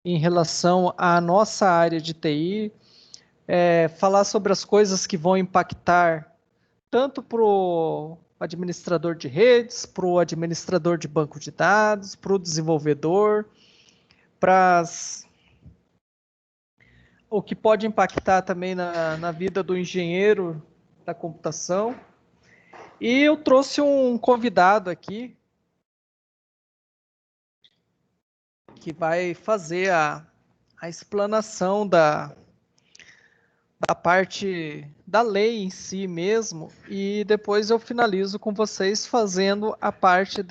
em relação à nossa área de TI, falar sobre as coisas que vão impactar tanto para o administrador de redes, para o administrador de banco de dados, para o desenvolvedor, para o que pode impactar também na vida do engenheiro da computação. E eu trouxe um convidado aqui que vai fazer a explanação da parte da lei em si mesmo, e depois eu finalizo com vocês fazendo a parte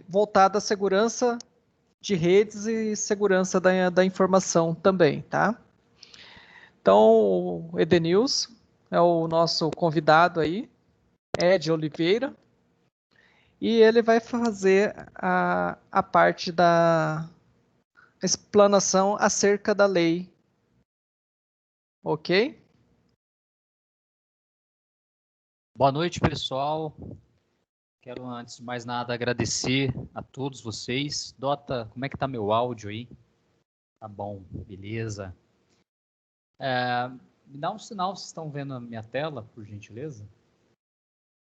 voltada à segurança de redes e segurança da informação também, tá? Então, o Edenils é o nosso convidado aí, Ed Oliveira, e ele vai fazer a parte da explanação acerca da lei, ok? Boa noite, pessoal. Quero, antes de mais nada, agradecer a todos vocês. Dota, como é que tá meu áudio aí? Tá bom, beleza. Me dá um sinal se estão vendo a minha tela, por gentileza.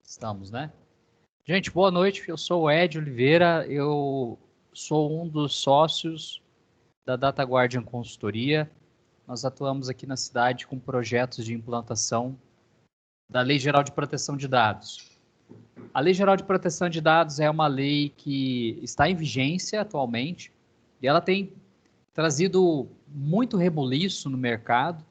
Estamos, né? Gente, boa noite. Eu sou o Ed Oliveira. Eu sou um dos sócios da Data Guardian Consultoria. Nós atuamos aqui na cidade com projetos de implantação da Lei Geral de Proteção de Dados. A Lei Geral de Proteção de Dados é uma lei que está em vigência atualmente e ela tem trazido muito rebuliço no mercado,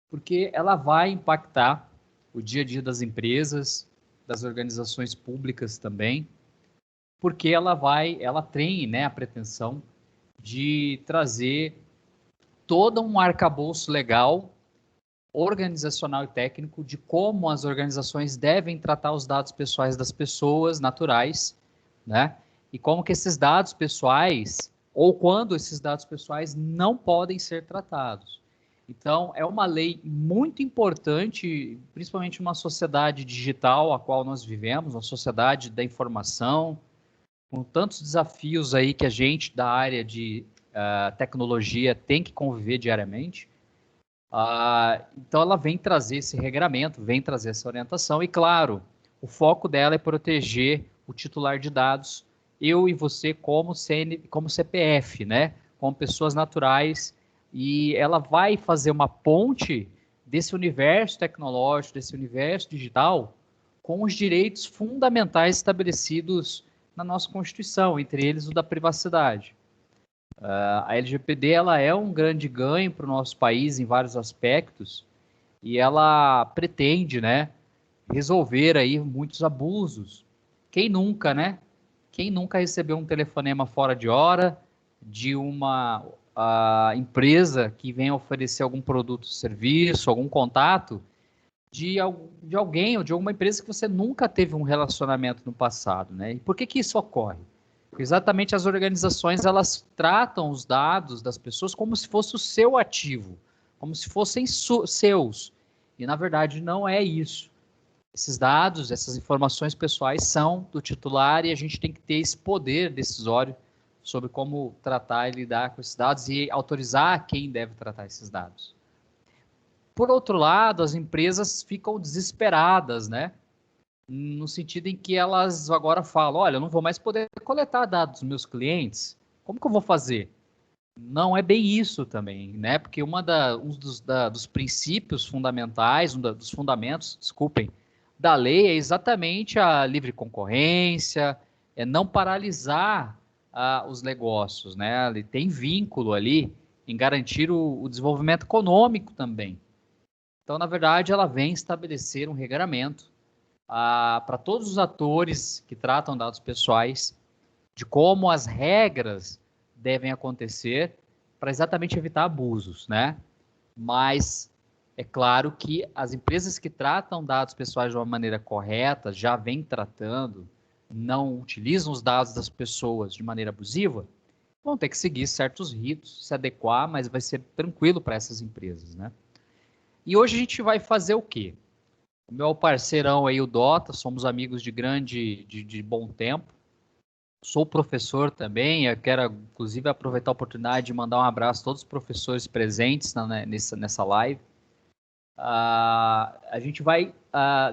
porque ela vai impactar o dia a dia das empresas, das organizações públicas também, porque ela tem, né, a pretensão de trazer todo um arcabouço legal, organizacional e técnico de como as organizações devem tratar os dados pessoais das pessoas naturais, né? E como que esses dados pessoais, ou quando esses dados pessoais não podem ser tratados. Então, é uma lei muito importante, principalmente numa sociedade digital a qual nós vivemos, uma sociedade da informação, com tantos desafios aí que a gente da área de tecnologia tem que conviver diariamente. Então, ela vem trazer esse regramento, vem trazer essa orientação, e claro, o foco dela é proteger o titular de dados, eu e você como CPF, né? Como pessoas naturais, e ela vai fazer uma ponte desse universo tecnológico, desse universo digital, com os direitos fundamentais estabelecidos na nossa Constituição, entre eles o da privacidade. A LGPD ela é um grande ganho para o nosso país em vários aspectos e ela pretende, né, resolver aí muitos abusos. Quem nunca, né? Quem nunca recebeu um telefonema fora de hora de uma empresa que vem oferecer algum produto, serviço, algum contato de alguém ou de alguma empresa que você nunca teve um relacionamento no passado, né? E por que que isso ocorre? Exatamente, as organizações elas tratam os dados das pessoas como se fosse o seu ativo, como se fossem seus. E na verdade não é isso. Esses dados, essas informações pessoais são do titular e a gente tem que ter esse poder decisório sobre como tratar e lidar com esses dados e autorizar quem deve tratar esses dados. Por outro lado, as empresas ficam desesperadas, né? No sentido em que elas agora falam, olha, eu não vou mais poder coletar dados dos meus clientes, como que eu vou fazer? Não é bem isso também, né? Porque um dos princípios fundamentais, dos fundamentos, desculpem, da lei é exatamente a livre concorrência, é não paralisar os negócios, né? Ele tem vínculo ali em garantir o desenvolvimento econômico também. Então, na verdade, ela vem estabelecer um regramento para todos os atores que tratam dados pessoais, de como as regras devem acontecer para exatamente evitar abusos, né? Mas é claro que as empresas que tratam dados pessoais de uma maneira correta, já vêm tratando, não utilizam os dados das pessoas de maneira abusiva, vão ter que seguir certos ritos, se adequar, mas vai ser tranquilo para essas empresas, né? E hoje a gente vai fazer o quê? O meu parceirão aí, o Dota, somos amigos de bom tempo. Sou professor também, eu quero, inclusive, aproveitar a oportunidade de mandar um abraço a todos os professores presentes nessa live. A gente vai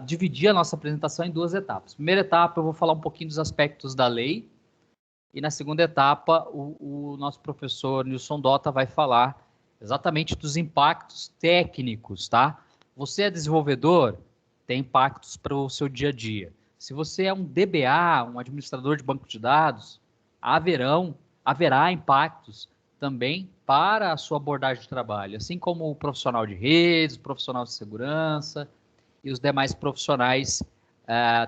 dividir a nossa apresentação em 2 etapas. Primeira etapa, eu vou falar um pouquinho dos aspectos da lei, e na segunda etapa, o nosso professor Nilson Dota vai falar exatamente dos impactos técnicos, tá? Você é desenvolvedor, tem impactos para o seu dia a dia. Se você é um DBA, um administrador de banco de dados, haverá impactos também para a sua abordagem de trabalho, assim como o profissional de redes, o profissional de segurança e os demais profissionais,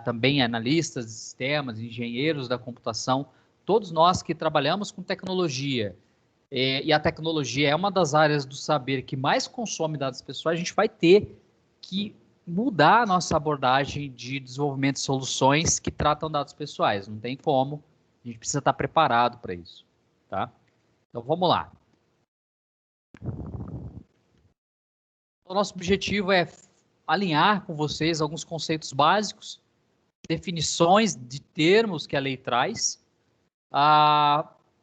também analistas de sistemas, engenheiros da computação, todos nós que trabalhamos com tecnologia, e a tecnologia é uma das áreas do saber que mais consome dados pessoais, a gente vai ter que mudar a nossa abordagem de desenvolvimento de soluções que tratam dados pessoais. Não tem como, a gente precisa estar preparado para isso, tá? Então, vamos lá. O nosso objetivo é alinhar com vocês alguns conceitos básicos, definições de termos que a lei traz,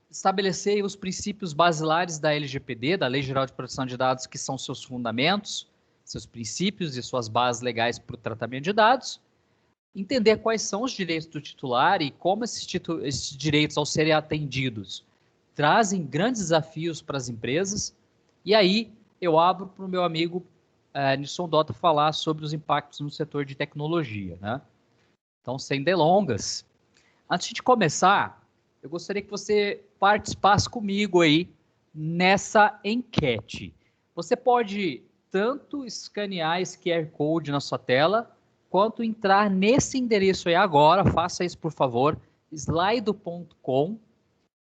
estabelecer os princípios basilares da LGPD, da Lei Geral de Proteção de Dados, que são seus fundamentos, seus princípios e suas bases legais para o tratamento de dados, entender quais são os direitos do titular e como esses direitos, ao serem atendidos, trazem grandes desafios para as empresas. E aí eu abro para o meu amigo Nilson Dota falar sobre os impactos no setor de tecnologia, né? Então, sem delongas, antes de começar, eu gostaria que você participasse comigo aí nessa enquete. Você pode tanto escanear esse QR Code na sua tela, quanto entrar nesse endereço aí agora, faça isso por favor, slido.com,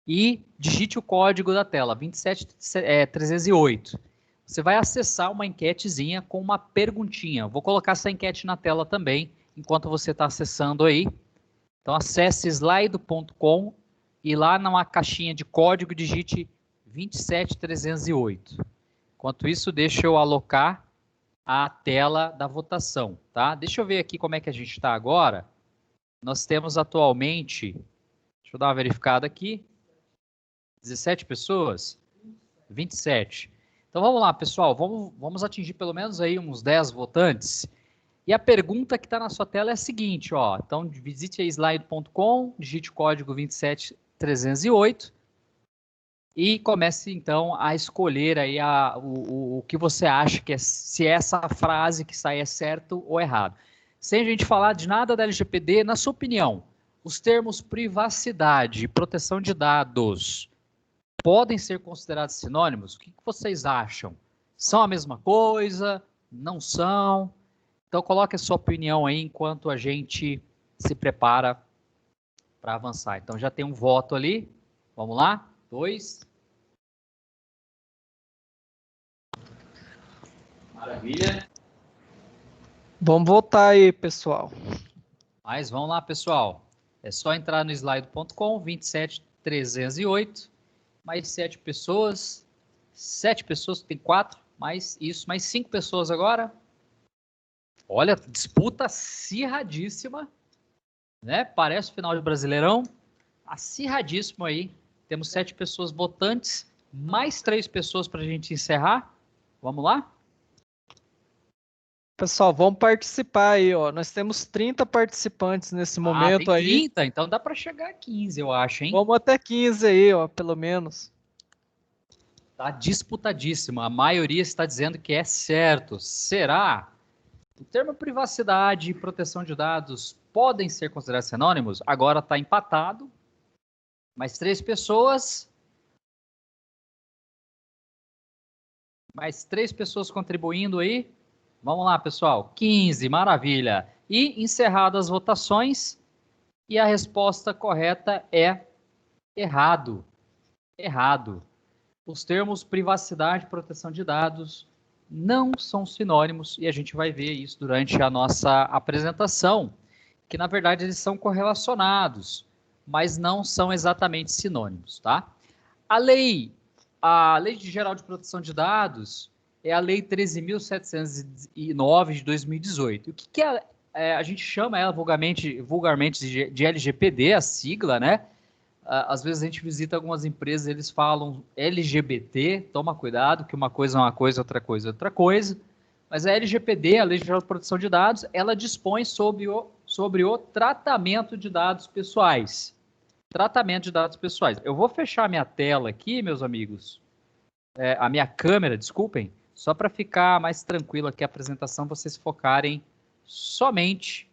e digite o código da tela, 27308. Você vai acessar uma enquetezinha com uma perguntinha. Vou colocar essa enquete na tela também, enquanto você está acessando aí. Então acesse slido.com e lá numa caixinha de código digite 27308. Enquanto isso, deixa eu alocar a tela da votação, tá? Deixa eu ver aqui como é que a gente está agora. Nós temos atualmente, deixa eu dar uma verificada aqui, 17 pessoas? 27. Então vamos lá, pessoal, vamos atingir pelo menos aí uns 10 votantes. E a pergunta que está na sua tela é a seguinte, ó. Então visite aí slide.com, digite o código 27308 e comece então a escolher aí o que você acha que é, se essa frase que sai é certo ou errado. Sem a gente falar de nada da LGPD, na sua opinião, os termos privacidade e proteção de dados podem ser considerados sinônimos? O que vocês acham? São a mesma coisa? Não são? Então coloque a sua opinião aí enquanto a gente se prepara para avançar. Então já tem um voto ali. Vamos lá? 2. Maravilha. Vamos votar aí, pessoal. Mas vamos lá, pessoal. É só entrar no slide.com, 27308. Mais 7 pessoas. 7 pessoas, tem 4. Mais isso, mais 5 pessoas agora. Olha, disputa acirradíssima, né? Parece o final de Brasileirão. Acirradíssimo aí. Temos 7 pessoas votantes, mais 3 pessoas para a gente encerrar. Vamos lá? Pessoal, vamos participar aí, ó. Nós temos 30 participantes nesse momento tem aí. 30, então dá para chegar a 15, eu acho, hein? Vamos até 15 aí, ó, pelo menos. Tá disputadíssimo. A maioria está dizendo que é certo. Será? O termo privacidade e proteção de dados podem ser considerados sinônimos? Agora está empatado. Mais 3 pessoas. Mais 3 pessoas contribuindo aí. Vamos lá, pessoal. 15, maravilha. E encerradas as votações. E a resposta correta é errado. Errado. Os termos privacidade e proteção de dados não são sinônimos, e a gente vai ver isso durante a nossa apresentação, que na verdade eles são correlacionados, mas não são exatamente sinônimos, tá? A Lei Geral de Proteção de Dados é a Lei 13.709 de 2018. O que a gente chama ela vulgarmente de LGPD, a sigla, né? às vezes a gente visita algumas empresas, eles falam LGBT, toma cuidado, que uma coisa é uma coisa, outra coisa é outra coisa. Mas a LGPD, a Lei Geral de Proteção de Dados, ela dispõe sobre o tratamento de dados pessoais. Tratamento de dados pessoais. Eu vou fechar minha tela aqui, meus amigos, a minha câmera, desculpem, só para ficar mais tranquilo aqui a apresentação, vocês focarem somente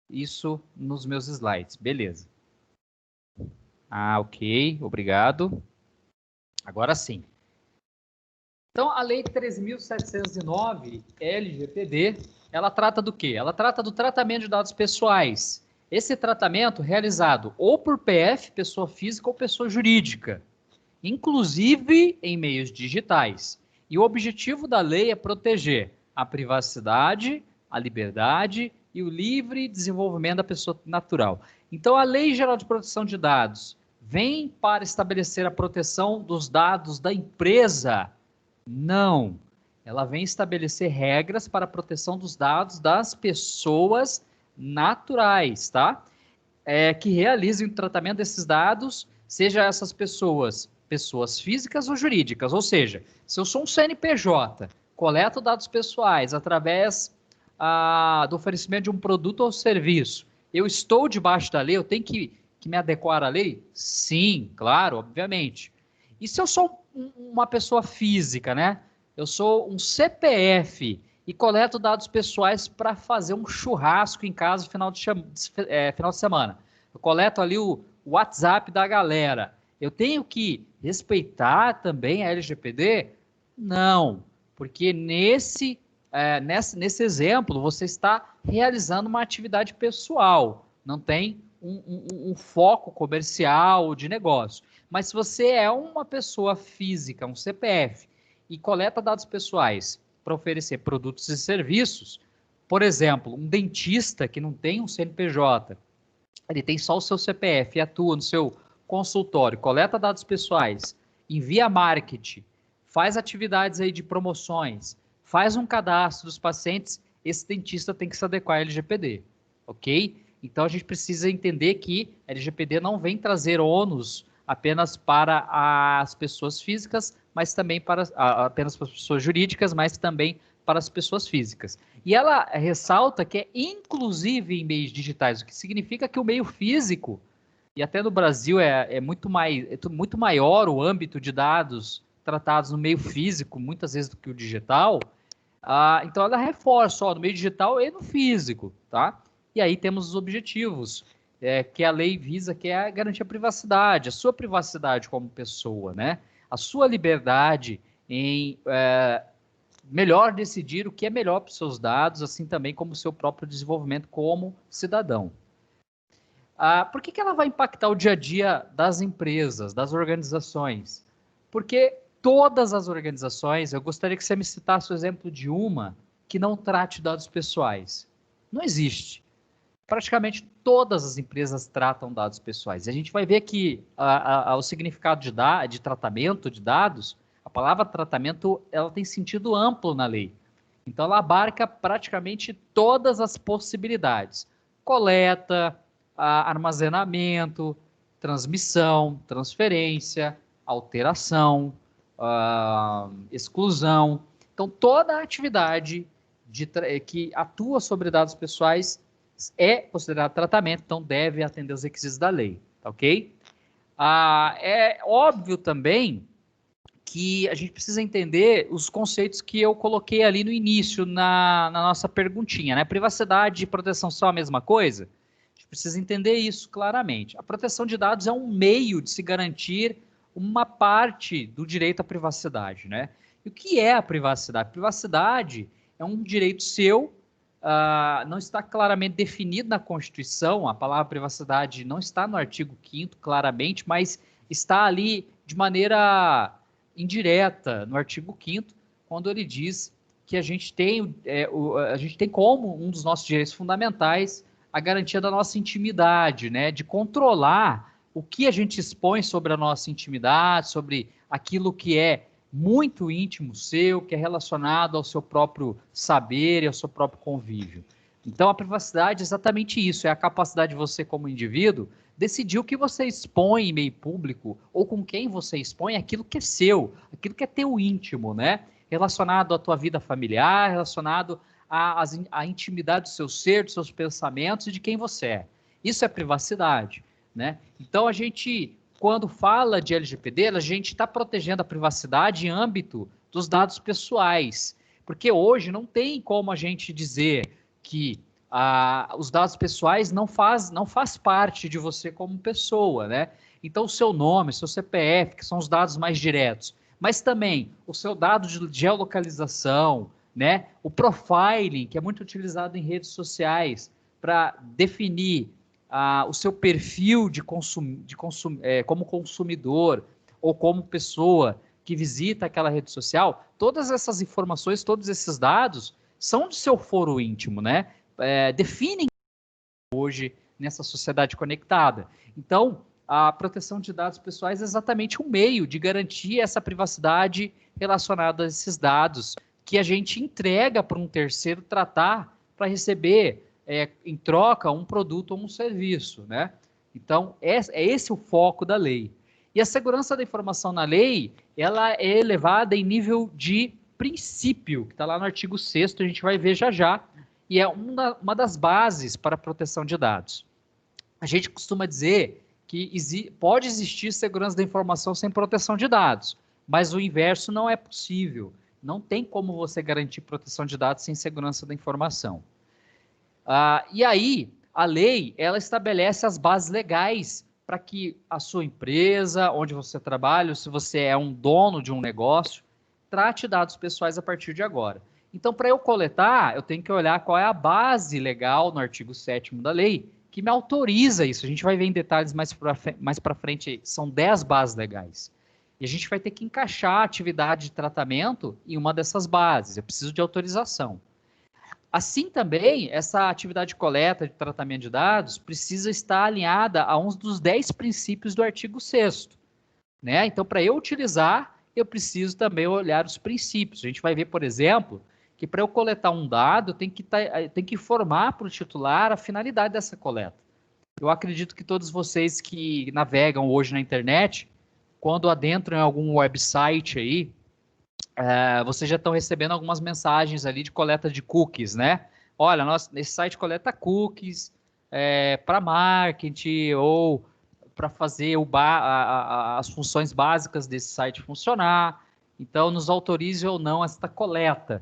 isso nos meus slides. Beleza. Ok, obrigado. Agora sim. Então, a Lei 3.709, LGPD, ela trata do quê? Ela trata do tratamento de dados pessoais. Esse tratamento realizado ou por PF, pessoa física, ou pessoa jurídica, inclusive em meios digitais. E o objetivo da lei é proteger a privacidade, a liberdade e o livre desenvolvimento da pessoa natural. Então, a Lei Geral de Proteção de Dados vem para estabelecer a proteção dos dados da empresa? Não. Ela vem estabelecer regras para a proteção dos dados das pessoas naturais, tá? Que realizem o tratamento desses dados, seja essas pessoas físicas ou jurídicas. Ou seja, se eu sou um CNPJ, coleto dados pessoais através do oferecimento de um produto ou serviço, eu estou debaixo da lei, eu tenho que me adequar à lei? Sim, claro, obviamente. E se eu sou uma pessoa física, né? Eu sou um CPF e coleto dados pessoais para fazer um churrasco em casa final de semana. Eu coleto ali o WhatsApp da galera. Eu tenho que respeitar também a LGPD? Não, porque nesse exemplo você está realizando uma atividade pessoal, não tem um foco comercial de negócio. Mas se você é uma pessoa física, um CPF, e coleta dados pessoais para oferecer produtos e serviços, por exemplo, um dentista que não tem um CNPJ, ele tem só o seu CPF e atua no seu consultório, coleta dados pessoais, envia marketing, faz atividades aí de promoções, faz um cadastro dos pacientes, esse dentista tem que se adequar à LGPD, ok? Então a gente precisa entender que a LGPD não vem trazer ônus apenas para as pessoas físicas, mas também apenas para as pessoas jurídicas, mas também para as pessoas físicas. E ela ressalta que é inclusive em meios digitais, o que significa que o meio físico, e até no Brasil é muito maior o âmbito de dados tratados no meio físico, muitas vezes do que o digital. Então ela reforça, no meio digital e no físico, tá? E aí temos os objetivos que a lei visa, que é garantir a privacidade, a sua privacidade como pessoa, né? A sua liberdade em melhor decidir o que é melhor para os seus dados, assim também como o seu próprio desenvolvimento como cidadão. Por que ela vai impactar o dia a dia das empresas, das organizações? Porque todas as organizações, eu gostaria que você me citasse o exemplo de uma que não trate dados pessoais. Não existe. Praticamente todas as empresas tratam dados pessoais. E a gente vai ver que o significado de tratamento de dados, a palavra tratamento, ela tem sentido amplo na lei. Então, ela abarca praticamente todas as possibilidades. Coleta, armazenamento, transmissão, transferência, alteração, exclusão. Então, toda a atividade que atua sobre dados pessoais é considerado tratamento, então deve atender os requisitos da lei, tá ok? É óbvio também que a gente precisa entender os conceitos que eu coloquei ali no início na nossa perguntinha, né? Privacidade e proteção são a mesma coisa? A gente precisa entender isso claramente. A proteção de dados é um meio de se garantir uma parte do direito à privacidade, né? E o que é a privacidade? Privacidade é um direito seu, não está claramente definido na Constituição, a palavra privacidade não está no artigo 5º claramente, mas está ali de maneira indireta no artigo 5º, quando ele diz que a gente tem como um dos nossos direitos fundamentais a garantia da nossa intimidade, né, de controlar o que a gente expõe sobre a nossa intimidade, sobre aquilo que é muito íntimo seu, que é relacionado ao seu próprio saber e ao seu próprio convívio. Então, a privacidade é exatamente isso, é a capacidade de você, como indivíduo, Decidir o que você expõe em meio público ou com quem você expõe aquilo que é seu, aquilo que é teu íntimo, né? Relacionado à tua vida familiar, relacionado à intimidade do seu ser, dos seus pensamentos e de quem você é. Isso é privacidade, né? Então, a gente, quando fala de LGPD, a gente está protegendo a privacidade em âmbito dos dados pessoais, porque hoje não tem como a gente dizer que os dados pessoais não faz parte de você como pessoa, né? Então, o seu nome, seu CPF, que são os dados mais diretos, mas também o seu dado de geolocalização, né? O profiling, que é muito utilizado em redes sociais para definir o seu perfil como consumidor ou como pessoa que visita aquela rede social, todas essas informações, todos esses dados são do seu foro íntimo, né? Definem hoje nessa sociedade conectada. Então, a proteção de dados pessoais é exatamente um meio de garantir essa privacidade relacionada a esses dados que a gente entrega para um terceiro tratar para receber em troca um produto ou um serviço, né? Então, é esse o foco da lei. E a segurança da informação na lei, ela é elevada em nível de princípio, que está lá no artigo 6º, a gente vai ver já já, e é uma das bases para a proteção de dados. A gente costuma dizer que pode existir segurança da informação sem proteção de dados, mas o inverso não é possível. Não tem como você garantir proteção de dados sem segurança da informação. E aí, a lei, ela estabelece as bases legais para que a sua empresa, onde você trabalha, ou se você é um dono de um negócio, trate dados pessoais a partir de agora. Então, para eu coletar, eu tenho que olhar qual é a base legal no artigo 7º da lei que me autoriza isso. A gente vai ver em detalhes mais para frente, são 10 bases legais. E a gente vai ter que encaixar a atividade de tratamento em uma dessas bases. Eu preciso de autorização. Assim também, essa atividade de coleta, de tratamento de dados, precisa estar alinhada a um dos 10 princípios do artigo 6º. Né? Então, para eu utilizar, eu preciso também olhar os princípios. A gente vai ver, por exemplo, que para eu coletar um dado, tem que informar para o titular a finalidade dessa coleta. Eu acredito que todos vocês que navegam hoje na internet, quando adentram em algum website aí, vocês já estão recebendo algumas mensagens ali de coleta de cookies, né? Olha, esse site coleta cookies para marketing ou para fazer as funções básicas desse site funcionar. Então, nos autorize ou não esta coleta.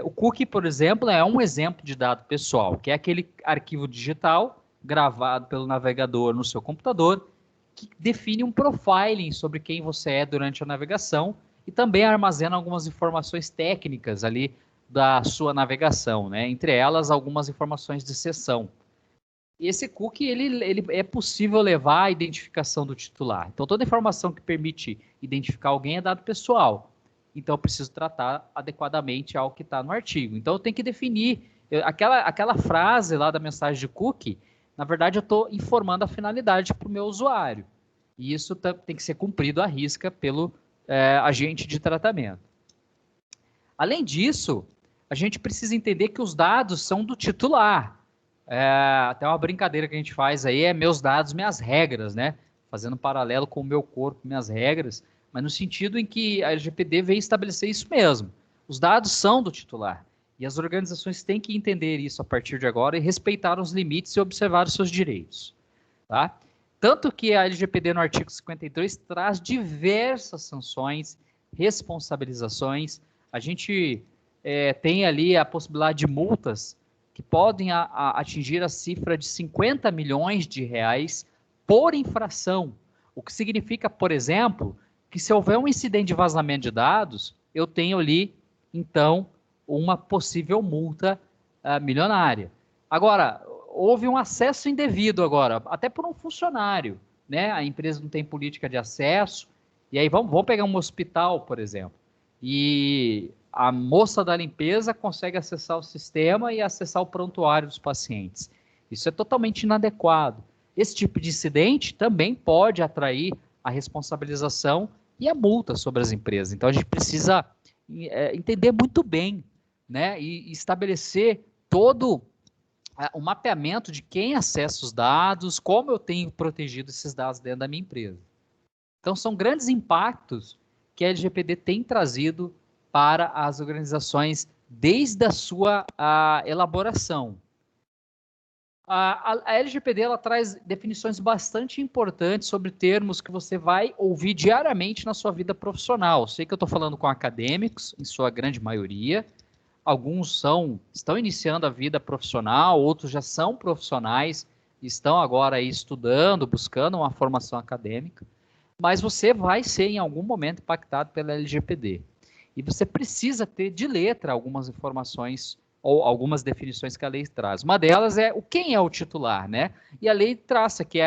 O cookie, por exemplo, é um exemplo de dado pessoal, que é aquele arquivo digital gravado pelo navegador no seu computador, que define um profiling sobre quem você é durante a navegação e também armazena algumas informações técnicas ali da sua navegação, né? Entre elas, algumas informações de sessão. E esse cookie, ele é possível levar a identificação do titular. Então, toda informação que permite identificar alguém é dado pessoal. Então, eu preciso tratar adequadamente ao que está no artigo. Então, eu tenho que definir aquela frase lá da mensagem de cookie, na verdade, eu estou informando a finalidade para o meu usuário. E isso tem que ser cumprido à risca pelo agente de tratamento. Além disso, a gente precisa entender que os dados são do titular. Até uma brincadeira que a gente faz aí meus dados, minhas regras, né? Fazendo paralelo com o meu corpo, minhas regras, mas no sentido em que a LGPD veio estabelecer isso mesmo. Os dados são do titular. E as organizações têm que entender isso a partir de agora e respeitar os limites e observar os seus direitos. Tá? Tanto que a LGPD no artigo 52 traz diversas sanções, responsabilizações. A gente tem ali a possibilidade de multas que podem atingir a cifra de 50 milhões de reais por infração. O que significa, por exemplo, que se houver um incidente de vazamento de dados, eu tenho ali, então, uma possível multa milionária. Agora, houve um acesso indevido agora, até por um funcionário, né? A empresa não tem política de acesso, e aí vamos pegar um hospital, por exemplo, e a moça da limpeza consegue acessar o sistema e acessar o prontuário dos pacientes. Isso é totalmente inadequado. Esse tipo de incidente também pode atrair a responsabilização e a multa sobre as empresas. Então, a gente precisa entender muito bem, né, e estabelecer todo o mapeamento de quem acessa os dados, como eu tenho protegido esses dados dentro da minha empresa. Então, são grandes impactos que a LGPD tem trazido para as organizações desde a sua elaboração. A LGPD ela traz definições bastante importantes sobre termos que você vai ouvir diariamente na sua vida profissional. Sei que eu estou falando com acadêmicos, em sua grande maioria. Alguns estão iniciando a vida profissional, outros já são profissionais, estão agora aí estudando, buscando uma formação acadêmica. Mas você vai ser, em algum momento, impactado pela LGPD. E você precisa ter de letra algumas informações ou algumas definições que a lei traz. Uma delas é quem é o titular, né? E a lei traça que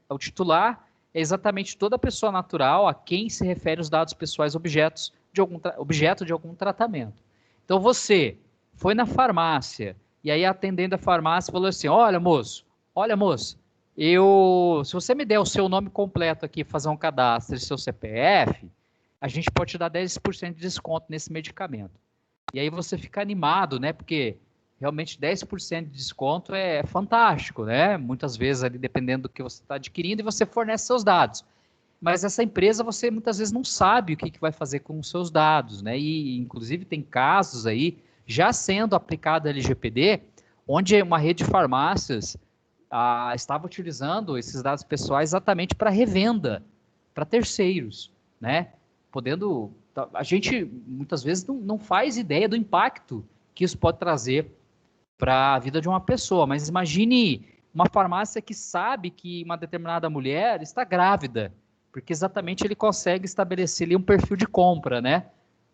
o titular é exatamente toda pessoa natural a quem se refere os dados pessoais objeto de algum tratamento. Então você foi na farmácia e aí a atendente da farmácia falou assim: olha moça, se você me der o seu nome completo aqui, fazer um cadastro e seu CPF, a gente pode te dar 10% de desconto nesse medicamento. E aí você fica animado, né? Porque realmente 10% de desconto é fantástico, né? Muitas vezes ali, dependendo do que você está adquirindo, e você fornece seus dados. Mas essa empresa, você muitas vezes não sabe o que vai fazer com os seus dados, né? E, inclusive, tem casos aí, já sendo aplicado a LGPD, onde uma rede de farmácias estava utilizando esses dados pessoais exatamente para revenda, para terceiros, né? A gente muitas vezes não faz ideia do impacto que isso pode trazer para a vida de uma pessoa, mas imagine uma farmácia que sabe que uma determinada mulher está grávida, porque exatamente ele consegue estabelecer ali um perfil de compra, né?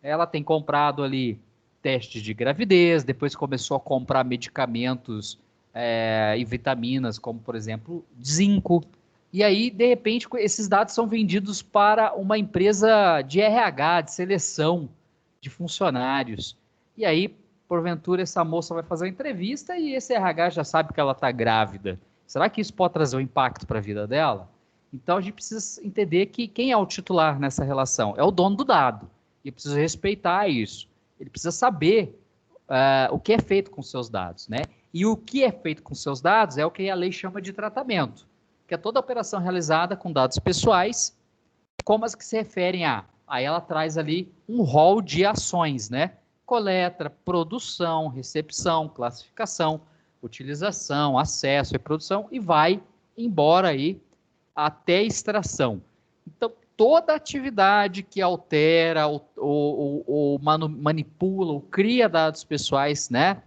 Ela tem comprado ali testes de gravidez, depois começou a comprar medicamentos e vitaminas, como por exemplo zinco. E aí, de repente, esses dados são vendidos para uma empresa de RH, de seleção de funcionários. E aí, porventura, essa moça vai fazer uma entrevista e esse RH já sabe que ela está grávida. Será que isso pode trazer um impacto para a vida dela? Então, a gente precisa entender que quem é o titular nessa relação? É o dono do dado. E precisa respeitar isso. Ele precisa saber o que é feito com seus dados, né? E o que é feito com seus dados é o que a lei chama de tratamento, que é toda operação realizada com dados pessoais, como as que se referem aí ela traz ali um rol de ações, né? Coleta, produção, recepção, classificação, utilização, acesso, reprodução e vai embora aí até extração. Então, toda atividade que altera ou manipula ou cria dados pessoais, né?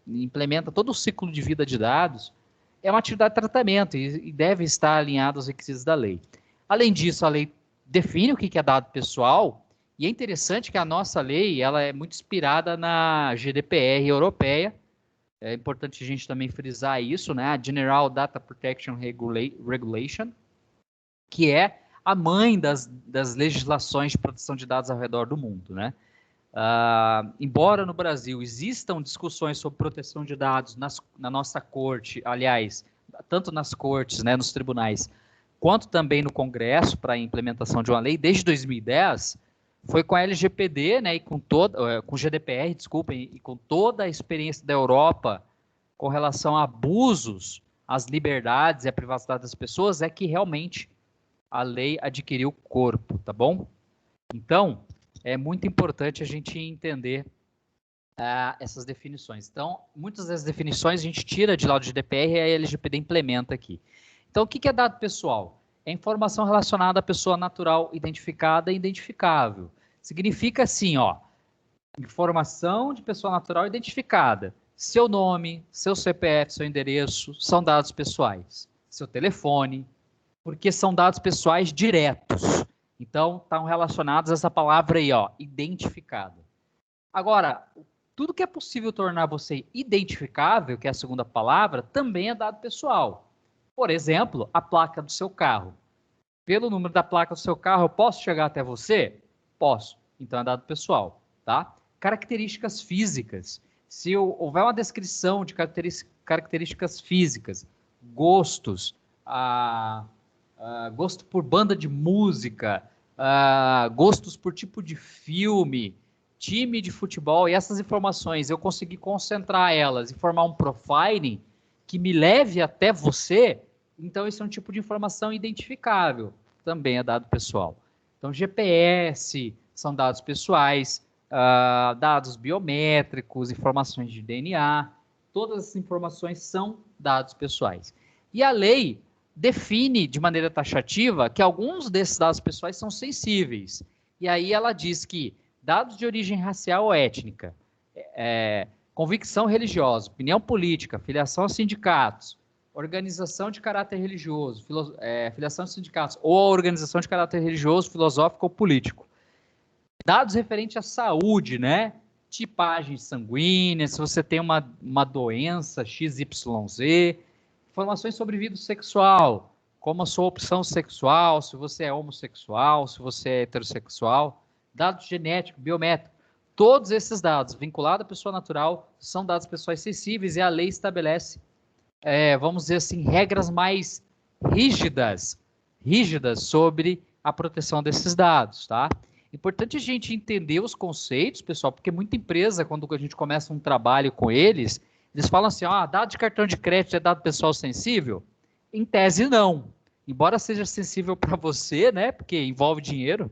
Implementa todo o ciclo de vida de dados, é uma atividade de tratamento e deve estar alinhado aos requisitos da lei. Além disso, a lei define o que é dado pessoal, e é interessante que a nossa lei ela é muito inspirada na GDPR europeia. É importante a gente também frisar isso, né? A General Data Protection Regulation, que é a mãe das legislações de proteção de dados ao redor do mundo, né? Embora no Brasil existam discussões sobre proteção de dados na nossa corte, aliás, tanto nas cortes, né, nos tribunais, quanto também no Congresso para a implementação de uma lei, desde 2010, foi com a LGPD, né, e com o GDPR, desculpem, e com toda a experiência da Europa com relação a abusos às liberdades e à privacidade das pessoas, é que realmente a lei adquiriu corpo, tá bom? Então, é muito importante a gente entender essas definições. Então, muitas das definições a gente tira de lá do GDPR e a LGPD implementa aqui. Então, o que é dado pessoal? É informação relacionada à pessoa natural identificada e identificável. Significa assim, informação de pessoa natural identificada. Seu nome, seu CPF, seu endereço, são dados pessoais. Seu telefone, porque são dados pessoais diretos. Então, estão relacionados a essa palavra aí, identificado. Agora, tudo que é possível tornar você identificável, que é a segunda palavra, também é dado pessoal. Por exemplo, a placa do seu carro. Pelo número da placa do seu carro, eu posso chegar até você? Posso. Então, é dado pessoal, tá? Características físicas. Se houver uma descrição de características físicas, gostos, gosto por banda de música, gostos por tipo de filme, time de futebol, e essas informações eu conseguir concentrar elas e formar um profiling que me leve até você, então isso é um tipo de informação identificável, também é dado pessoal. Então GPS são dados pessoais, dados biométricos, informações de DNA, todas essas informações são dados pessoais. E a lei define de maneira taxativa que alguns desses dados pessoais são sensíveis. E aí ela diz que dados de origem racial ou étnica, convicção religiosa, opinião política, filiação a sindicatos, organização de caráter religioso, filiação a sindicatos ou organização de caráter religioso, filosófico ou político. Dados referentes à saúde, né? Tipagem sanguínea, se você tem uma doença XYZ, informações sobre vida sexual, como a sua opção sexual, se você é homossexual, se você é heterossexual, dados genéticos, biométricos, todos esses dados vinculados à pessoa natural são dados pessoais sensíveis e a lei estabelece, vamos dizer assim, regras mais rígidas sobre a proteção desses dados, tá? Importante a gente entender os conceitos, pessoal, porque muita empresa, quando a gente começa um trabalho com eles falam assim, dado de cartão de crédito é dado pessoal sensível? Em tese, não. Embora seja sensível para você, né, porque envolve dinheiro,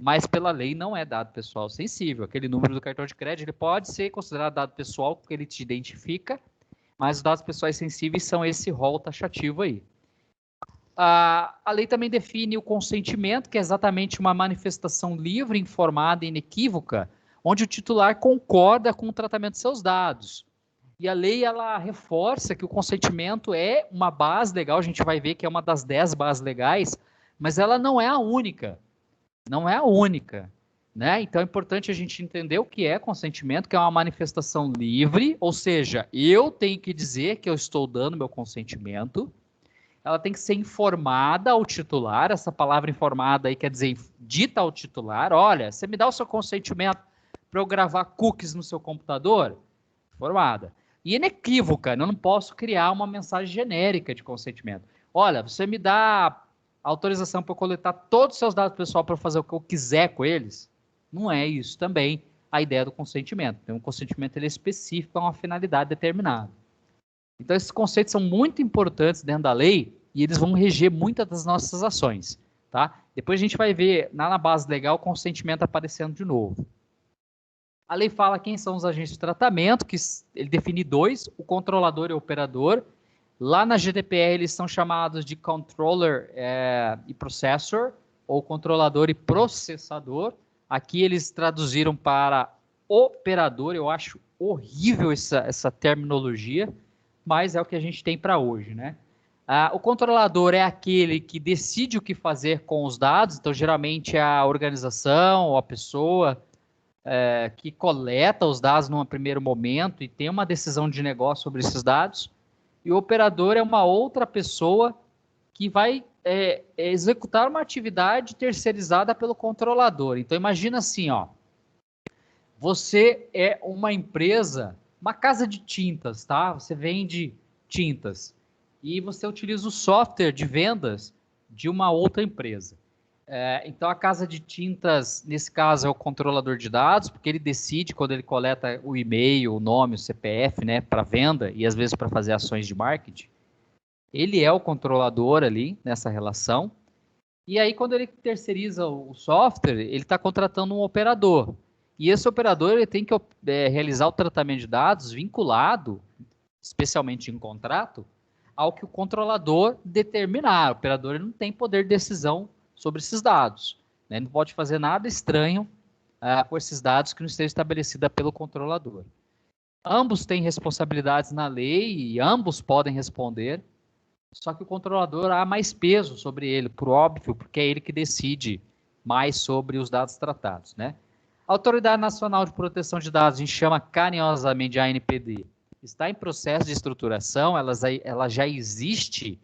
mas pela lei não é dado pessoal sensível. Aquele número do cartão de crédito ele pode ser considerado dado pessoal porque ele te identifica, mas os dados pessoais sensíveis são esse rol taxativo aí. A lei também define o consentimento, que é exatamente uma manifestação livre, informada e inequívoca, onde o titular concorda com o tratamento de seus dados. E a lei, ela reforça que o consentimento é uma base legal, a gente vai ver que é uma das 10 bases legais, mas ela não é a única. Não é a única. Né? Então é importante a gente entender o que é consentimento, que é uma manifestação livre, ou seja, eu tenho que dizer que eu estou dando meu consentimento, ela tem que ser informada ao titular, essa palavra informada aí quer dizer dita ao titular, olha, você me dá o seu consentimento para eu gravar cookies no seu computador? Informada. E inequívoca, eu não posso criar uma mensagem genérica de consentimento. Olha, você me dá autorização para eu coletar todos os seus dados pessoais para fazer o que eu quiser com eles? Não é isso também a ideia do consentimento. Então, o consentimento ele é específico a uma finalidade determinada. Então, esses conceitos são muito importantes dentro da lei e eles vão reger muitas das nossas ações. Tá? Depois a gente vai ver, na base legal, o consentimento aparecendo de novo. A lei fala quem são os agentes de tratamento, que ele define 2, o controlador e o operador. Lá na GDPR eles são chamados de controller e processor, ou controlador e processador. Aqui eles traduziram para operador, eu acho horrível essa terminologia, mas é o que a gente tem para hoje, né? O controlador é aquele que decide o que fazer com os dados, então geralmente é a organização ou a pessoa que coleta os dados num primeiro momento e tem uma decisão de negócio sobre esses dados, e o operador é uma outra pessoa que vai executar uma atividade terceirizada pelo controlador. Então imagina assim, você é uma empresa, uma casa de tintas, tá? Você vende tintas e você utiliza o software de vendas de uma outra empresa. Então, a casa de tintas, nesse caso, é o controlador de dados, porque ele decide quando ele coleta o e-mail, o nome, o CPF, né, para venda e às vezes para fazer ações de marketing. Ele é o controlador ali nessa relação. E aí, quando ele terceiriza o software, ele está contratando um operador. E esse operador ele tem que realizar o tratamento de dados vinculado, especialmente em contrato, ao que o controlador determinar. O operador ele não tem poder de decisão sobre esses dados. Né? Não pode fazer nada estranho com esses dados que não esteja estabelecida pelo controlador. Ambos têm responsabilidades na lei e ambos podem responder, só que o controlador há mais peso sobre ele, por óbvio, porque é ele que decide mais sobre os dados tratados. Né? A Autoridade Nacional de Proteção de Dados, a gente chama carinhosamente de ANPD, está em processo de estruturação, ela já existe.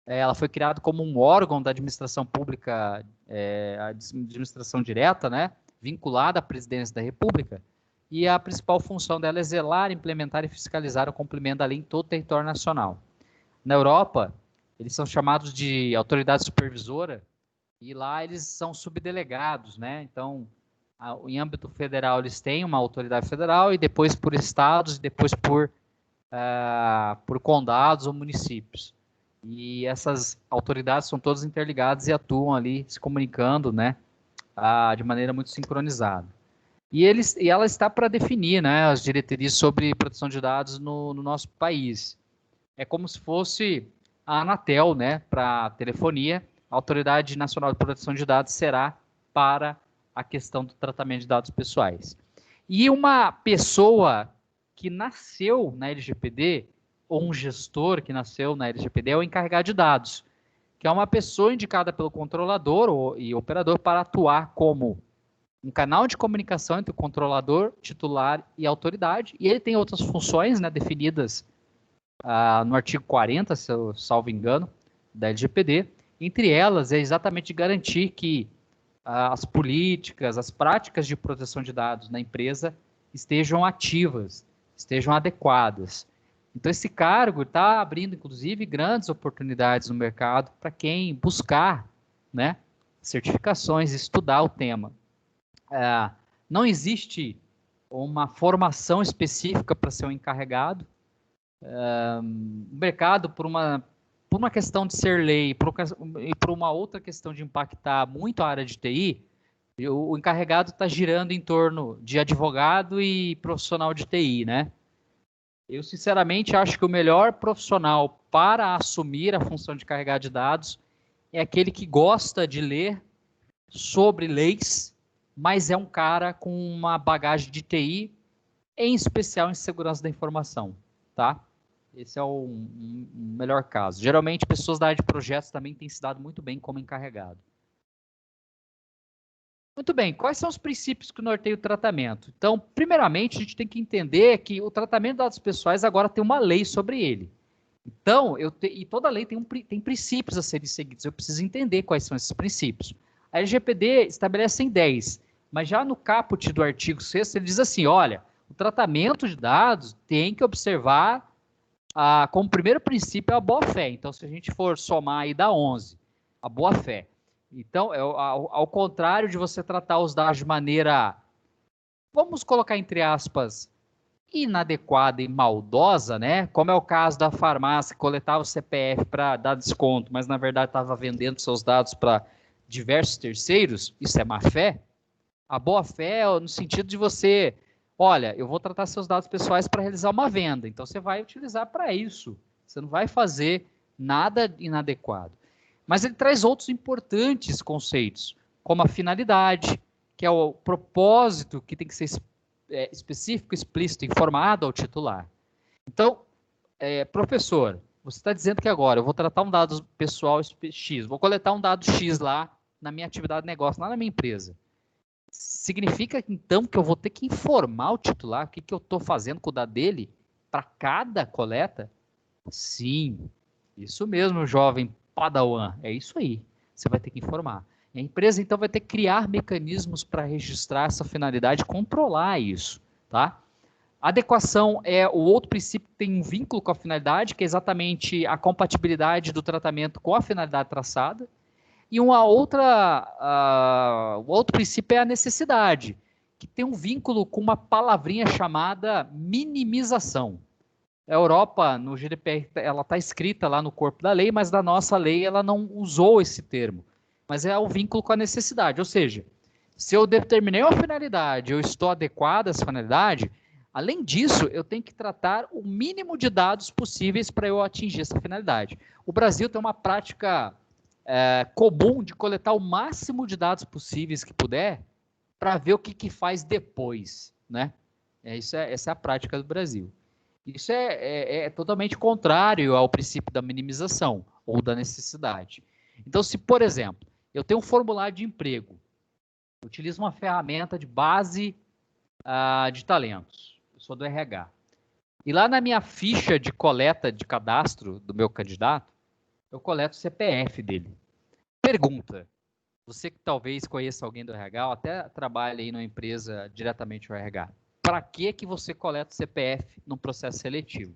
Ela foi criada como um órgão da administração pública, administração direta, né, vinculada à presidência da República, e a principal função dela é zelar, implementar e fiscalizar o cumprimento da lei em todo o território nacional. Na Europa, eles são chamados de autoridade supervisora, e lá eles são subdelegados, né, então Em âmbito federal, eles têm uma autoridade federal, e depois por estados, e depois por condados ou municípios. E essas autoridades são todas interligadas e atuam ali se comunicando, né, de maneira muito sincronizada. E ela está para definir, né, as diretrizes sobre proteção de dados no nosso país. É como se fosse a Anatel, né, para telefonia. A Autoridade Nacional de Proteção de Dados será para a questão do tratamento de dados pessoais. E uma pessoa que nasceu na LGPD, ou um gestor que nasceu na LGPD, é o encarregado de dados, que é uma pessoa indicada pelo controlador e operador para atuar como um canal de comunicação entre o controlador, titular e autoridade, e ele tem outras funções, né, definidas no artigo 40, se eu salvo engano, da LGPD. Entre elas é exatamente garantir que as políticas, as práticas de proteção de dados na empresa estejam ativas, estejam adequadas. Então, esse cargo está abrindo, inclusive, grandes oportunidades no mercado para quem buscar, né, certificações, estudar o tema. Não existe uma formação específica para ser um encarregado. O mercado, por uma questão de ser lei e por uma outra questão de impactar muito a área de TI, o encarregado está girando em torno de advogado e profissional de TI, né? Eu, sinceramente, acho que o melhor profissional para assumir a função de encarregado de dados é aquele que gosta de ler sobre leis, mas é um cara com uma bagagem de TI, em especial em segurança da informação, tá? Esse é o melhor caso. Geralmente, pessoas da área de projetos também têm se dado muito bem como encarregado. Muito bem, quais são os princípios que norteiam o tratamento? Então, primeiramente, a gente tem que entender que o tratamento de dados pessoais agora tem uma lei sobre ele. Então, e toda lei tem princípios a serem seguidos. Eu preciso entender quais são esses princípios. A LGPD estabelece em 10, mas já no caput do artigo 6º, ele diz assim, olha, o tratamento de dados tem que observar, como primeiro princípio, a boa-fé. Então, se a gente for somar aí, dá 11, a boa-fé. Então, ao contrário de você tratar os dados de maneira, vamos colocar entre aspas, inadequada e maldosa, né? Como é o caso da farmácia que coletava o CPF para dar desconto, mas na verdade estava vendendo seus dados para diversos terceiros, isso é má fé? A boa fé é no sentido de você, olha, eu vou tratar seus dados pessoais para realizar uma venda, então você vai utilizar para isso, você não vai fazer nada inadequado. Mas ele traz outros importantes conceitos, como a finalidade, que é o propósito que tem que ser específico, explícito, informado ao titular. Então, professor, você está dizendo que agora eu vou tratar um dado pessoal X, vou coletar um dado X lá na minha atividade de negócio, lá na minha empresa. Significa, então, que eu vou ter que informar o titular o que eu estou fazendo com o dado dele para cada coleta? Sim, isso mesmo, jovem Padawan, é isso aí. Você vai ter que informar. E a empresa, então, vai ter que criar mecanismos para registrar essa finalidade e controlar isso, tá? Adequação é o outro princípio que tem um vínculo com a finalidade, que é exatamente a compatibilidade do tratamento com a finalidade traçada. E o outro princípio é a necessidade, que tem um vínculo com uma palavrinha chamada minimização. A Europa, no GDPR, ela está escrita lá no corpo da lei, mas da nossa lei ela não usou esse termo. Mas é o vínculo com a necessidade, ou seja, se eu determinei uma finalidade, eu estou adequado a essa finalidade, além disso, eu tenho que tratar o mínimo de dados possíveis para eu atingir essa finalidade. O Brasil tem uma prática comum de coletar o máximo de dados possíveis que puder para ver o que faz depois, né? Essa é a prática do Brasil. Isso é totalmente contrário ao princípio da minimização ou da necessidade. Então, se, por exemplo, eu tenho um formulário de emprego, eu utilizo uma ferramenta de base de talentos, eu sou do RH, e lá na minha ficha de coleta de cadastro do meu candidato, eu coleto o CPF dele. Pergunta, você que talvez conheça alguém do RH, ou até trabalhe aí numa empresa diretamente no RH, para que você coleta o CPF num processo seletivo?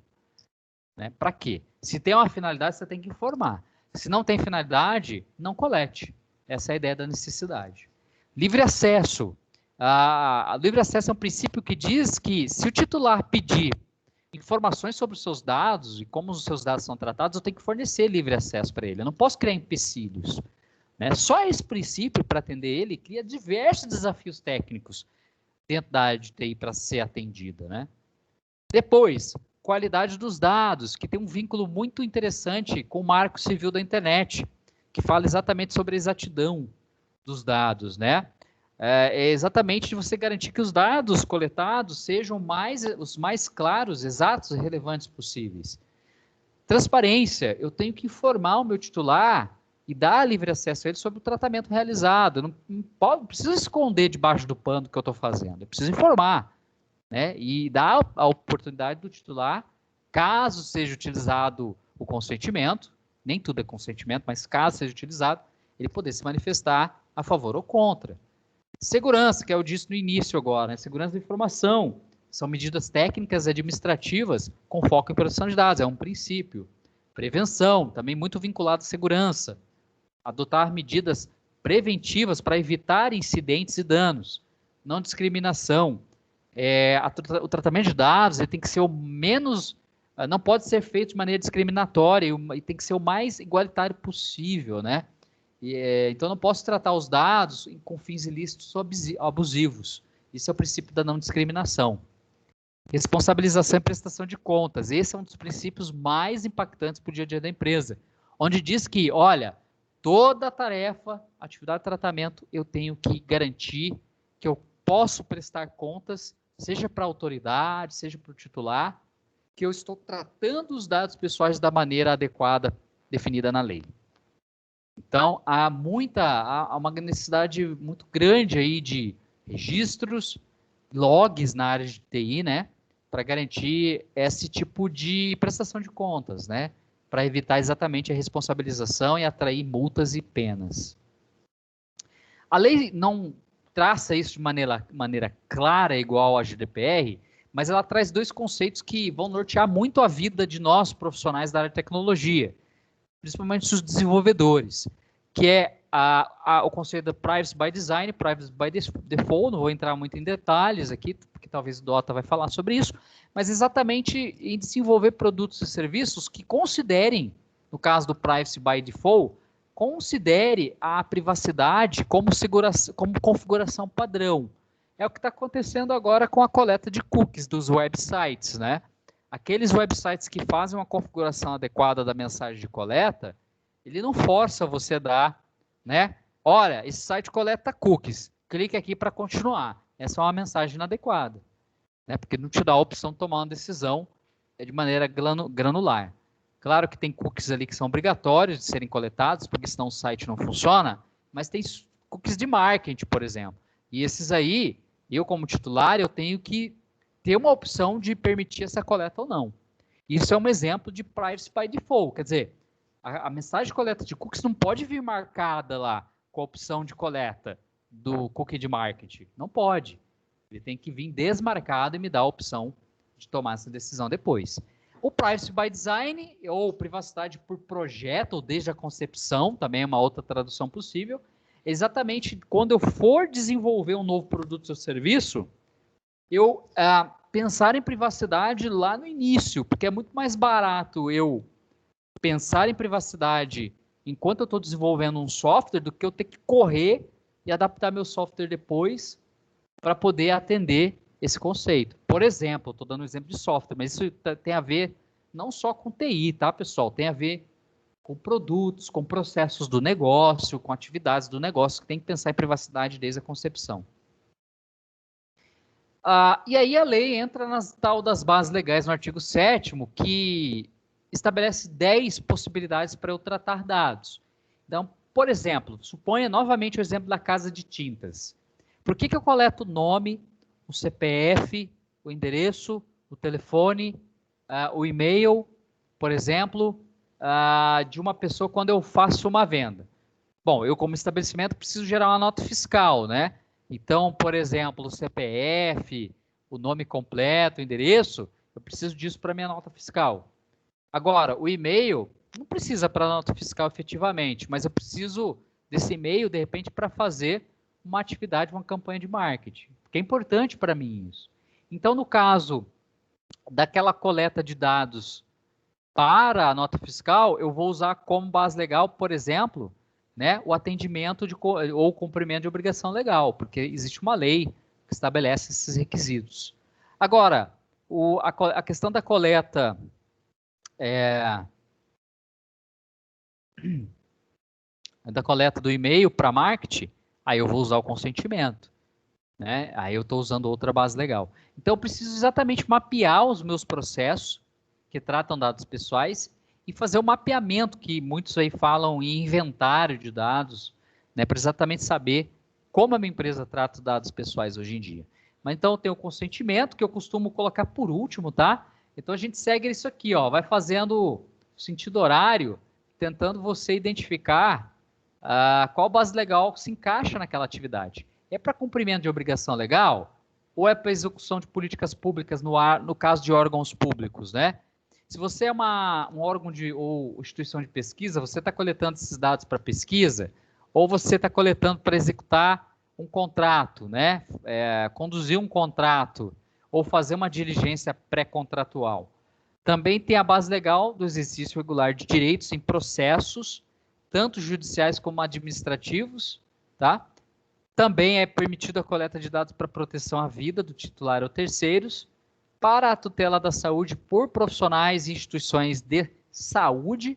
Né? Para quê? Se tem uma finalidade, você tem que informar. Se não tem finalidade, não colete. Essa é a ideia da necessidade. Livre acesso. O livre acesso é um princípio que diz que se o titular pedir informações sobre os seus dados e como os seus dados são tratados, eu tenho que fornecer livre acesso para ele. Eu não posso criar empecilhos, né? Só esse princípio, para atender ele, cria diversos desafios técnicos dentro da área de TI para ser atendida, né? Depois, qualidade dos dados, que tem um vínculo muito interessante com o Marco Civil da Internet, que fala exatamente sobre a exatidão dos dados, né? É exatamente de você garantir que os dados coletados sejam os mais claros, exatos e relevantes possíveis. Transparência, eu tenho que informar o meu titular e dar livre acesso a ele sobre o tratamento realizado. Eu não preciso esconder debaixo do pano o que eu estou fazendo, eu preciso informar, né? E dar a oportunidade do titular, caso seja utilizado o consentimento, nem tudo é consentimento, mas caso seja utilizado, ele poder se manifestar a favor ou contra. Segurança, que eu disse no início agora, né? Segurança da informação, são medidas técnicas e administrativas com foco em proteção de dados, é um princípio. Prevenção, também muito vinculado à segurança. Adotar medidas preventivas para evitar incidentes e danos. Não discriminação. O tratamento de dados ele tem que ser o menos, não pode ser feito de maneira discriminatória e tem que ser o mais igualitário possível, né? Então, eu não posso tratar os dados com fins ilícitos ou abusivos. Isso é o princípio da não discriminação. Responsabilização e prestação de contas. Esse é um dos princípios mais impactantes para o dia a dia da empresa, onde diz que, olha, toda tarefa, atividade de tratamento, eu tenho que garantir que eu posso prestar contas, seja para a autoridade, seja para o titular, que eu estou tratando os dados pessoais da maneira adequada definida na lei. Então, há uma necessidade muito grande aí de registros, logs na área de TI, né, para garantir esse tipo de prestação de contas, né, para evitar exatamente a responsabilização e atrair multas e penas. A lei não traça isso de maneira clara, igual a GDPR, mas ela traz dois conceitos que vão nortear muito a vida de nós, profissionais da área de tecnologia, principalmente os desenvolvedores, que é o conceito da Privacy by Design, Privacy by Default. Não vou entrar muito em detalhes aqui, porque talvez o Dota vai falar sobre isso, mas exatamente em desenvolver produtos e serviços que considerem, no caso do Privacy by Default, considere a privacidade como configuração padrão. É o que está acontecendo agora com a coleta de cookies dos websites, né? Aqueles websites que fazem uma configuração adequada da mensagem de coleta, ele não força você a dar, né? Olha, esse site coleta cookies, clique aqui para continuar. Essa é uma mensagem inadequada, né? Porque não te dá a opção de tomar uma decisão de maneira granular. Claro que tem cookies ali que são obrigatórios de serem coletados, porque senão o site não funciona, mas tem cookies de marketing, por exemplo. E esses aí, eu como titular, eu tenho que ter uma opção de permitir essa coleta ou não. Isso é um exemplo de Privacy by Default, quer dizer, a mensagem de coleta de cookies não pode vir marcada lá com a opção de coleta do cookie de marketing. Não pode. Ele tem que vir desmarcado e me dar a opção de tomar essa decisão depois. O Privacy by Design, ou privacidade por projeto, ou desde a concepção, também é uma outra tradução possível, é exatamente quando eu for desenvolver um novo produto ou serviço, eu pensar em privacidade lá no início, porque é muito mais barato eu pensar em privacidade enquanto eu estou desenvolvendo um software do que eu ter que correr e adaptar meu software depois para poder atender esse conceito. Por exemplo, estou dando um exemplo de software, mas isso tem a ver não só com TI, tá, pessoal? Tem a ver com produtos, com processos do negócio, com atividades do negócio, que tem que pensar em privacidade desde a concepção. E aí a lei entra nas tal das bases legais no artigo 7º, que estabelece 10 possibilidades para eu tratar dados. Então, por exemplo, suponha novamente o exemplo da casa de tintas. Por que eu coleto o nome, o CPF, o endereço, o telefone, o e-mail, por exemplo, de uma pessoa quando eu faço uma venda? Bom, eu como estabelecimento preciso gerar uma nota fiscal, né? Então, por exemplo, o CPF, o nome completo, o endereço, eu preciso disso para minha nota fiscal. Agora, o e-mail não precisa para a nota fiscal efetivamente, mas eu preciso desse e-mail, de repente, para fazer uma atividade, uma campanha de marketing, porque é importante para mim isso. Então, no caso daquela coleta de dados para a nota fiscal, eu vou usar como base legal, por exemplo, né, o atendimento ou cumprimento de obrigação legal, porque existe uma lei que estabelece esses requisitos. Agora, a questão da coleta do e-mail para marketing, aí eu vou usar o consentimento, né? Aí eu estou usando outra base legal. Então, eu preciso exatamente mapear os meus processos que tratam dados pessoais e fazer o mapeamento, que muitos aí falam em inventário de dados, né? Para exatamente saber como a minha empresa trata dados pessoais hoje em dia. Mas então, eu tenho o consentimento, que eu costumo colocar por último, tá? Então, a gente segue isso aqui, ó, vai fazendo sentido horário, tentando você identificar qual base legal se encaixa naquela atividade. É para cumprimento de obrigação legal ou é para execução de políticas públicas no caso de órgãos públicos, né? Se você é um órgão ou instituição de pesquisa, você está coletando esses dados para pesquisa ou você está coletando para executar um contrato, né? Conduzir um contrato ou fazer uma diligência pré-contratual. Também tem a base legal do exercício regular de direitos em processos, tanto judiciais como administrativos, tá? Também é permitida a coleta de dados para proteção à vida do titular ou terceiros, para a tutela da saúde por profissionais e instituições de saúde.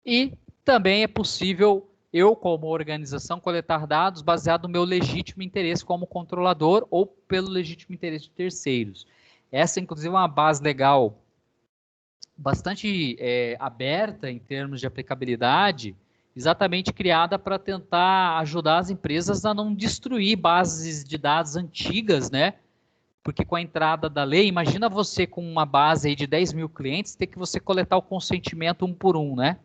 E também é possível eu, como organização, coletar dados baseado no meu legítimo interesse como controlador ou pelo legítimo interesse de terceiros. Essa, inclusive, é uma base legal bastante aberta em termos de aplicabilidade, exatamente criada para tentar ajudar as empresas a não destruir bases de dados antigas, né? Porque com a entrada da lei, imagina você com uma base aí de 10 mil clientes, ter que você coletar o consentimento um por um, né?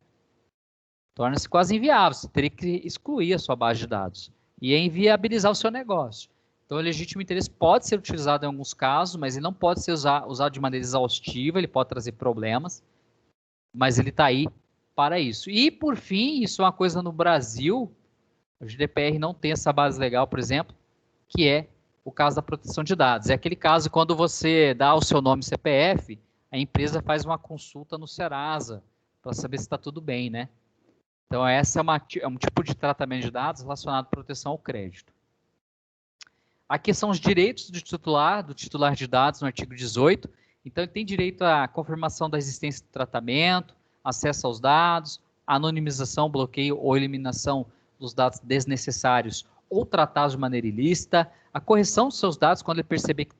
Torna-se quase inviável, você teria que excluir a sua base de dados e inviabilizar o seu negócio. Então, o legítimo interesse pode ser utilizado em alguns casos, mas ele não pode ser usado de maneira exaustiva, ele pode trazer problemas, mas ele está aí para isso. E, por fim, isso é uma coisa no Brasil, o GDPR não tem essa base legal, por exemplo, que é o caso da proteção de dados. É aquele caso quando você dá o seu nome e CPF, a empresa faz uma consulta no Serasa para saber se está tudo bem, né? Então, essa é um tipo de tratamento de dados relacionado à proteção ao crédito. Aqui são os direitos do titular de dados no artigo 18. Então, ele tem direito à confirmação da existência do tratamento, acesso aos dados, anonimização, bloqueio ou eliminação dos dados desnecessários ou tratados de maneira ilícita, a correção dos seus dados quando ele perceber que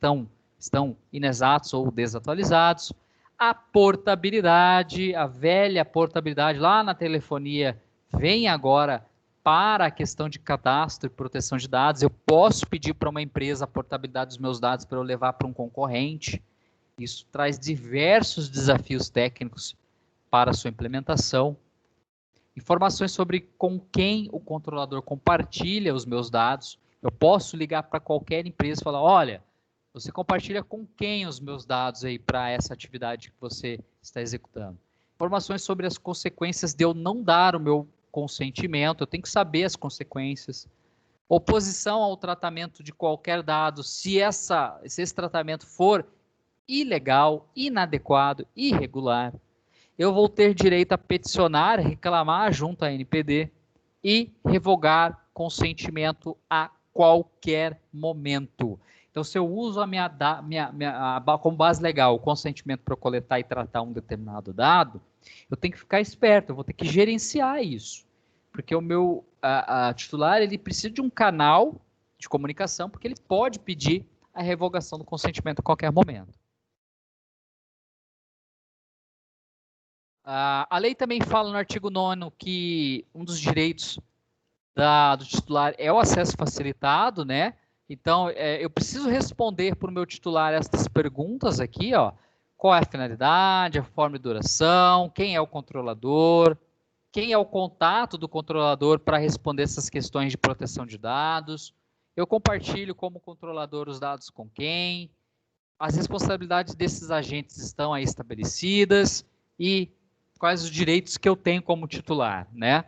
estão inexatos ou desatualizados, a portabilidade, a velha portabilidade lá na telefonia vem agora para a questão de cadastro e proteção de dados. Eu posso pedir para uma empresa a portabilidade dos meus dados para eu levar para um concorrente. Isso traz diversos desafios técnicos para a sua implementação. Informações sobre com quem o controlador compartilha os meus dados. Eu posso ligar para qualquer empresa e falar, olha, você compartilha com quem os meus dados aí para essa atividade que você está executando. Informações sobre as consequências de eu não dar o meu consentimento, eu tenho que saber as consequências. Oposição ao tratamento de qualquer dado, se esse tratamento for ilegal, inadequado, irregular. Eu vou ter direito a peticionar, reclamar junto à NPD e revogar consentimento a qualquer momento. Então, se eu uso como base legal o consentimento para coletar e tratar um determinado dado, eu tenho que ficar esperto, eu vou ter que gerenciar isso. Porque o meu titular ele precisa de um canal de comunicação, porque ele pode pedir a revogação do consentimento a qualquer momento. A lei também fala no artigo 9º que um dos direitos do titular é o acesso facilitado, né? Então, eu preciso responder para o meu titular estas perguntas aqui, ó. Qual é a finalidade, a forma e duração, quem é o controlador, quem é o contato do controlador para responder essas questões de proteção de dados, eu compartilho como controlador os dados com quem, as responsabilidades desses agentes estão aí estabelecidas e quais os direitos que eu tenho como titular, né?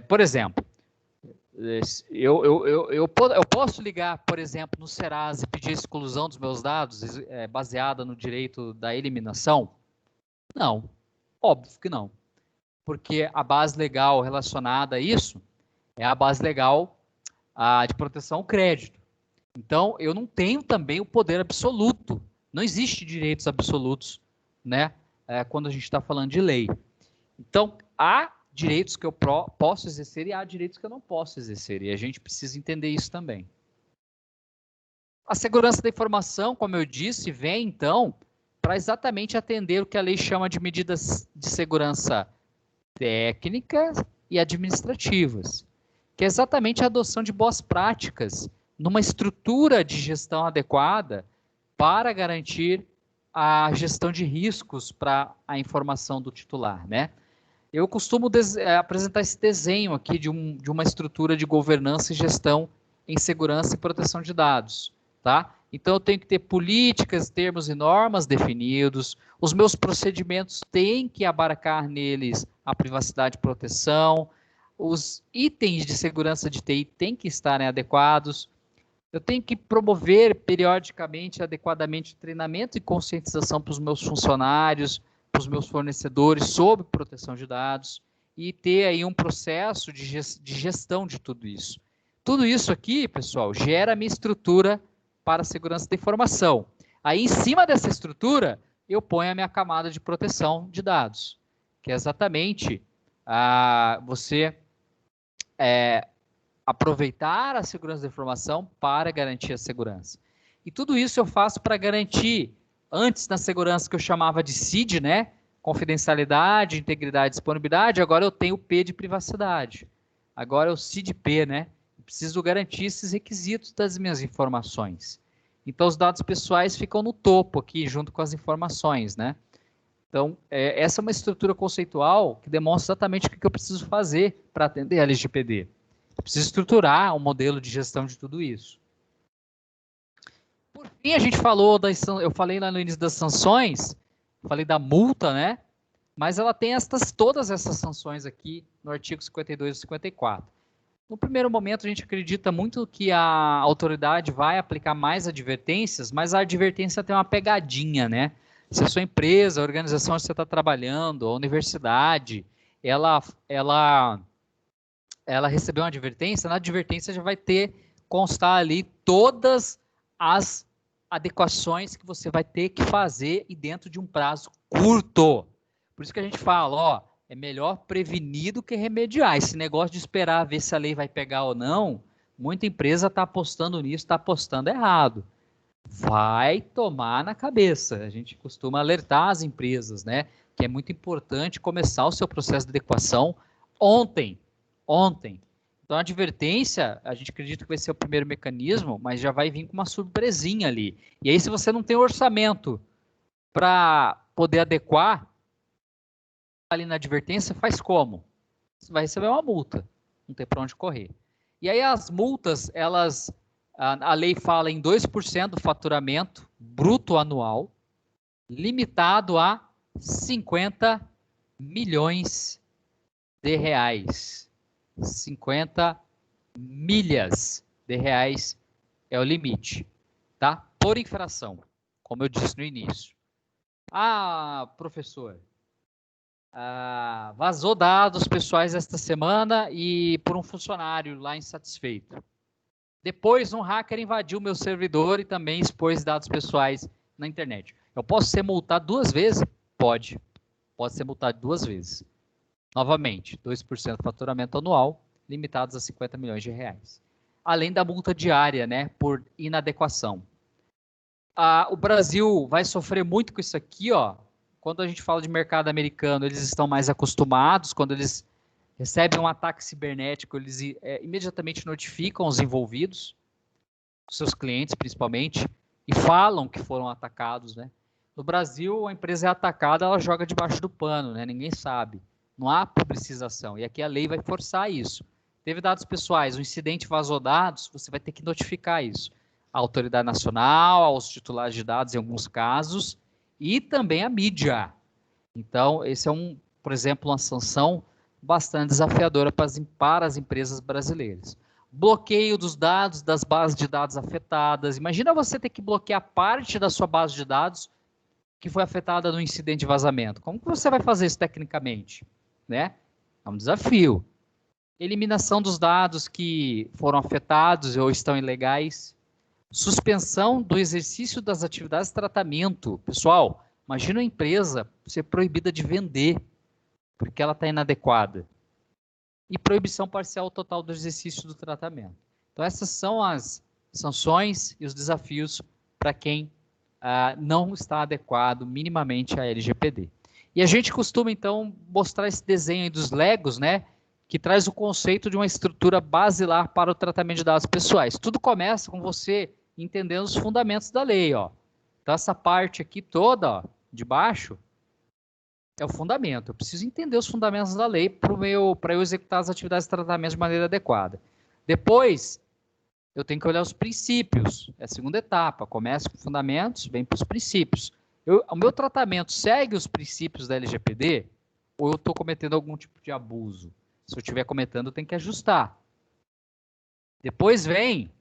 Por exemplo, Eu posso ligar, por exemplo, no Serasa e pedir a exclusão dos meus dados baseada no direito da eliminação? Não, óbvio que não. Porque a base legal relacionada a isso é a base legal de proteção ao crédito. Então, eu não tenho também o poder absoluto. Não existe direitos absolutos, né? Quando a gente está falando de lei. Então, há direitos que eu posso exercer e há direitos que eu não posso exercer. E a gente precisa entender isso também. A segurança da informação, como eu disse, vem, então, para exatamente atender o que a lei chama de medidas de segurança técnicas e administrativas, que é exatamente a adoção de boas práticas numa estrutura de gestão adequada para garantir a gestão de riscos para a informação do titular, né? Eu costumo apresentar esse desenho aqui de uma estrutura de governança e gestão em segurança e proteção de dados, tá? Então, eu tenho que ter políticas, termos e normas definidos, os meus procedimentos têm que abarcar neles a privacidade e proteção, os itens de segurança de TI têm que estarem adequados, eu tenho que promover periodicamente, adequadamente, treinamento e conscientização para os meus funcionários, para os meus fornecedores sobre proteção de dados e ter aí um processo de gestão de tudo isso. Tudo isso aqui, pessoal, gera a minha estrutura para a segurança da informação. Aí, em cima dessa estrutura, eu ponho a minha camada de proteção de dados, que é exatamente você aproveitar a segurança da informação para garantir a segurança. E tudo isso eu faço para garantir, antes na segurança que eu chamava de CID, né? Confidencialidade, integridade e disponibilidade, agora eu tenho o P de privacidade. Agora é o CID-P, né? Preciso garantir esses requisitos das minhas informações. Então, os dados pessoais ficam no topo aqui, junto com as informações, né? Então, essa é uma estrutura conceitual que demonstra exatamente o que eu preciso fazer para atender a LGPD. Eu preciso estruturar um modelo de gestão de tudo isso. Por fim, a gente falou, eu falei lá no início das sanções, falei da multa, né? Mas ela tem todas essas sanções aqui no artigo 52 e 54. No primeiro momento, a gente acredita muito que a autoridade vai aplicar mais advertências, mas a advertência tem uma pegadinha, né? Se a sua empresa, a organização onde você está trabalhando, a universidade, ela recebeu uma advertência, na advertência já vai constar ali todas as adequações que você vai ter que fazer e dentro de um prazo curto. Por isso que a gente fala, ó, é melhor prevenir do que remediar. Esse negócio de esperar ver se a lei vai pegar ou não, muita empresa está apostando nisso, está apostando errado. Vai tomar na cabeça. A gente costuma alertar as empresas, né? Que é muito importante começar o seu processo de adequação ontem. Então, a advertência, a gente acredita que vai ser o primeiro mecanismo, mas já vai vir com uma surpresinha ali. E aí, se você não tem orçamento para poder adequar, ali na advertência, faz como? Você vai receber uma multa, não tem para onde correr. E aí as multas, a lei fala em 2% do faturamento bruto anual, limitado a 50 milhões de reais. 50 milhas de reais é o limite, tá? Por infração, como eu disse no início. Professor, vazou dados pessoais esta semana e por um funcionário lá insatisfeito. Depois, um hacker invadiu meu servidor e também expôs dados pessoais na internet. Eu posso ser multado 2 vezes? Pode ser multado 2 vezes. Novamente, 2% do faturamento anual, limitados a 50 milhões de reais. Além da multa diária, né, por inadequação. O Brasil vai sofrer muito com isso aqui, ó. Quando a gente fala de mercado americano, eles estão mais acostumados. Quando eles recebem um ataque cibernético, eles imediatamente notificam os envolvidos, seus clientes principalmente, e falam que foram atacados, né? No Brasil, a empresa é atacada, ela joga debaixo do pano, né? Ninguém sabe. Não há publicização. E aqui a lei vai forçar isso. Teve dados pessoais, o incidente vazou dados, você vai ter que notificar isso. A autoridade nacional, aos titulares de dados em alguns casos, e também a mídia. Então, esse é por exemplo, uma sanção bastante desafiadora para as empresas brasileiras. Bloqueio dos dados, das bases de dados afetadas. Imagina você ter que bloquear parte da sua base de dados que foi afetada no incidente de vazamento. Como que você vai fazer isso tecnicamente? Né? É um desafio. Eliminação dos dados que foram afetados ou estão ilegais. Suspensão do exercício das atividades de tratamento. Pessoal, imagina a empresa ser proibida de vender porque ela está inadequada. E proibição parcial total do exercício do tratamento. Então, essas são as sanções e os desafios para quem não está adequado minimamente à LGPD. E a gente costuma, então, mostrar esse desenho aí dos Legos, né, que traz o conceito de uma estrutura basilar para o tratamento de dados pessoais. Tudo começa com você entendendo os fundamentos da lei. Ó. Então, essa parte aqui toda, ó, de baixo, é o fundamento. Eu preciso entender os fundamentos da lei para eu executar as atividades de tratamento de maneira adequada. Depois, eu tenho que olhar os princípios. É a segunda etapa. Começa com fundamentos, vem para os princípios. O meu tratamento segue os princípios da LGPD ou eu estou cometendo algum tipo de abuso? Se eu estiver cometendo, eu tenho que ajustar. Depois vem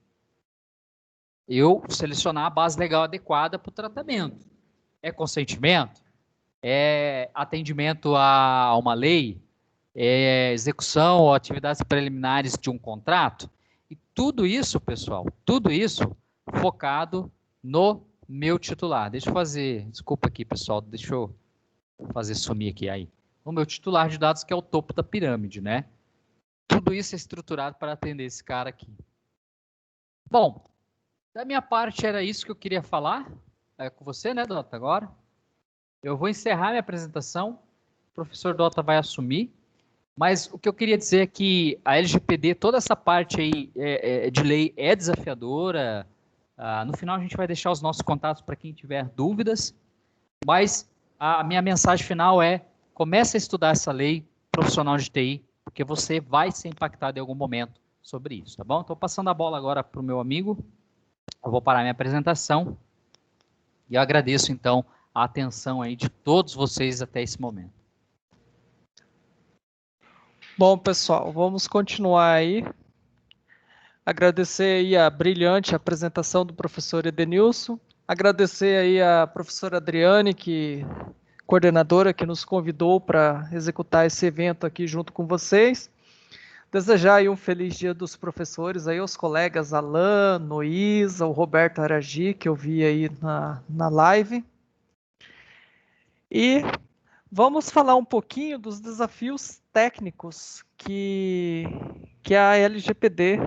eu selecionar a base legal adequada para o tratamento. É consentimento? É atendimento a uma lei, é execução ou atividades preliminares de um contrato, e tudo isso, pessoal, tudo isso focado no meu titular. Deixa eu fazer, desculpa aqui, pessoal, deixa eu fazer sumir aqui aí. O meu titular de dados, que é o topo da pirâmide, né? Tudo isso é estruturado para atender esse cara aqui. Bom, da minha parte era isso que eu queria falar com você, né, Dota, agora. Eu vou encerrar minha apresentação, o professor Dota vai assumir, mas o que eu queria dizer é que a LGPD, toda essa parte aí de lei é desafiadora. No final a gente vai deixar os nossos contatos para quem tiver dúvidas, mas a minha mensagem final é: comece a estudar essa lei profissional de TI, porque você vai ser impactado em algum momento sobre isso, tá bom? Estou passando a bola agora para o meu amigo, eu vou parar minha apresentação e eu agradeço então a atenção aí de todos vocês até esse momento. Bom, pessoal, vamos continuar aí. Agradecer aí a brilhante apresentação do professor Edenilson. Agradecer aí a professora Adriane, coordenadora, que nos convidou para executar esse evento aqui junto com vocês. Desejar aí um feliz dia dos professores aí aos colegas Alan, Noísa, o Roberto Aragi, que eu vi aí na live. E vamos falar um pouquinho dos desafios técnicos que a LGPD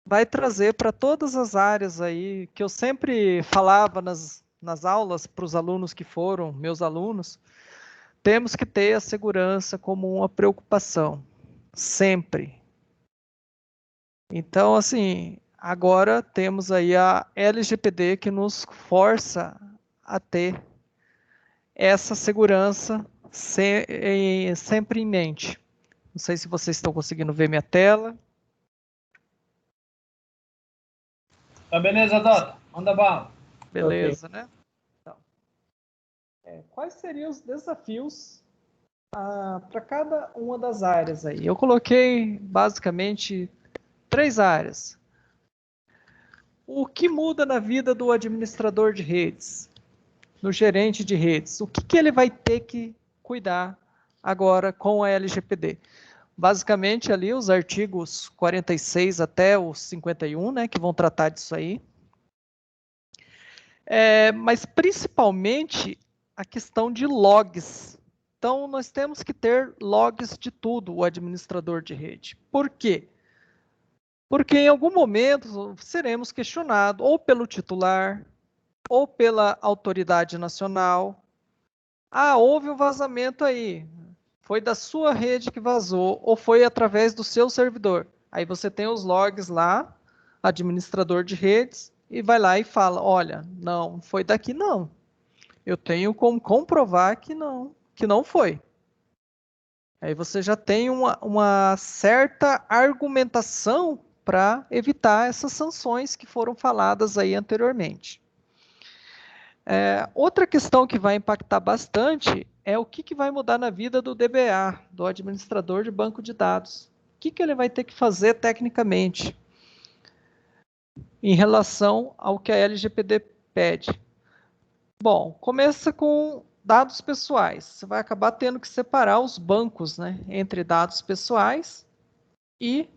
vai trazer para todas as áreas aí, que eu sempre falava nas aulas para os alunos que foram meus alunos. Temos que ter a segurança como uma preocupação, sempre. Então, assim, agora temos aí a LGPD que nos força a ter essa segurança sempre em mente. Não sei se vocês estão conseguindo ver minha tela. Tá beleza, Dota? Manda bala. Beleza, okay, né? Então, quais seriam os desafios para cada uma das áreas aí? Eu coloquei basicamente 3 áreas. O que muda na vida do administrador de redes? No gerente de redes? O que ele vai ter que cuidar agora com a LGPD? Basicamente ali os artigos 46 até o 51, né, que vão tratar disso aí. Mas principalmente a questão de logs. Então nós temos que ter logs de tudo, o administrador de rede. Por quê? Porque em algum momento seremos questionados ou pelo titular, ou pela autoridade nacional. Houve um vazamento aí. Foi da sua rede que vazou, ou foi através do seu servidor. Aí você tem os logs lá, administrador de redes, e vai lá e fala, olha, não foi daqui não. Eu tenho como comprovar que não foi. Aí você já tem uma certa argumentação para evitar essas sanções que foram faladas aí anteriormente. Outra questão que vai impactar bastante é o que vai mudar na vida do DBA, do administrador de banco de dados. O que ele vai ter que fazer tecnicamente em relação ao que a LGPD pede. Bom, começa com dados pessoais. Você vai acabar tendo que separar os bancos, né, entre dados pessoais e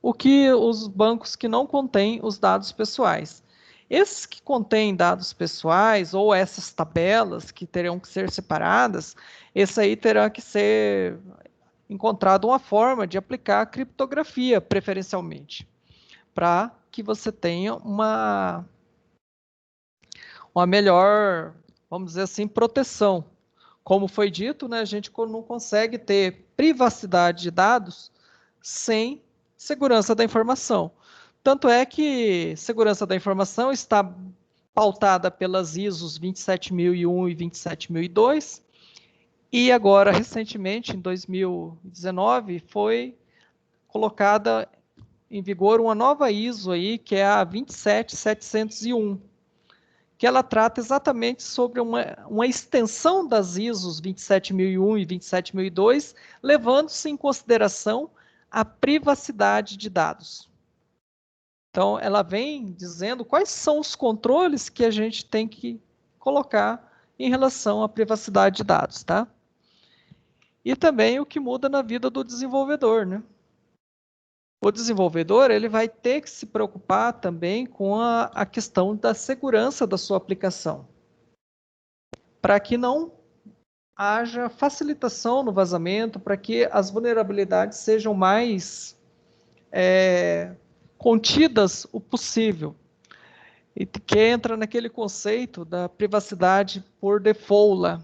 os bancos que não contêm os dados pessoais. Esses que contêm dados pessoais ou essas tabelas que terão que ser separadas, esse aí terá que ser encontrado uma forma de aplicar a criptografia, preferencialmente, para que você tenha uma melhor, vamos dizer assim, proteção. Como foi dito, né, a gente não consegue ter privacidade de dados sem segurança da informação. Tanto é que segurança da informação está pautada pelas ISOs 27001 e 27002, e agora, recentemente, em 2019, foi colocada em vigor uma nova ISO aí, que é a 27701, que ela trata exatamente sobre uma extensão das ISOs 27001 e 27002, levando-se em consideração a privacidade de dados. Então, ela vem dizendo quais são os controles que a gente tem que colocar em relação à privacidade de dados, tá? E também o que muda na vida do desenvolvedor, né? O desenvolvedor, ele vai ter que se preocupar também com a questão da segurança da sua aplicação, para que não haja facilitação no vazamento, para que as vulnerabilidades sejam mais contidas o possível. E que entra naquele conceito da privacidade por default lá.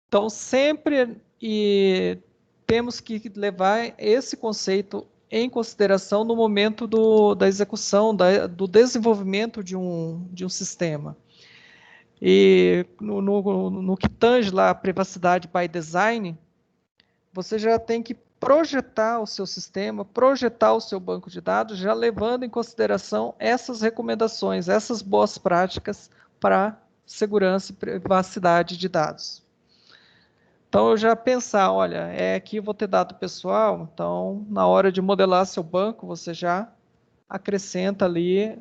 Então, sempre temos que levar esse conceito em consideração no momento da execução, do desenvolvimento de um sistema. E no que tange lá a privacidade by design, você já tem que projetar o seu sistema, projetar o seu banco de dados, já levando em consideração essas recomendações, essas boas práticas para segurança e privacidade de dados. Então, eu já pensar, olha, aqui eu vou ter dado pessoal, então, na hora de modelar seu banco, você já acrescenta ali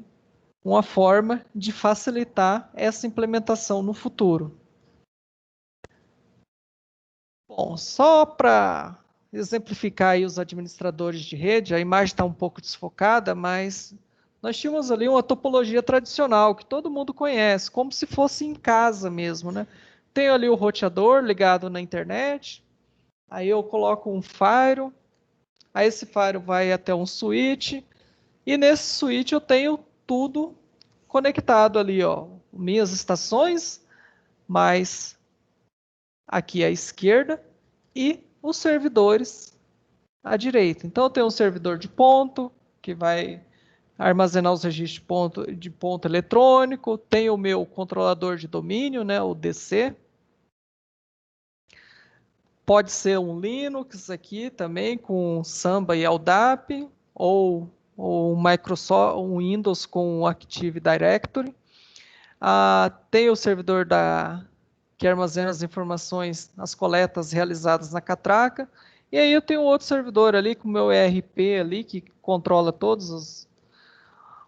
uma forma de facilitar essa implementação no futuro. Bom, só para exemplificar aí os administradores de rede, a imagem está um pouco desfocada, mas nós tínhamos ali uma topologia tradicional, que todo mundo conhece, como se fosse em casa mesmo, né? Tenho ali o roteador ligado na internet, aí eu coloco um firewall, aí esse firewall vai até um switch, e nesse switch eu tenho tudo conectado ali, ó, minhas estações, mais aqui à esquerda, e os servidores à direita. Então, eu tenho um servidor de ponto, que vai armazenar os registros de ponto eletrônico, tenho o meu controlador de domínio, né, o DC. Pode ser um Linux aqui também, com Samba e LDAP, ou Microsoft, um Windows com o Active Directory. Tem o servidor que armazena as informações, as coletas realizadas na catraca. E aí eu tenho outro servidor ali com o meu ERP ali, que controla todos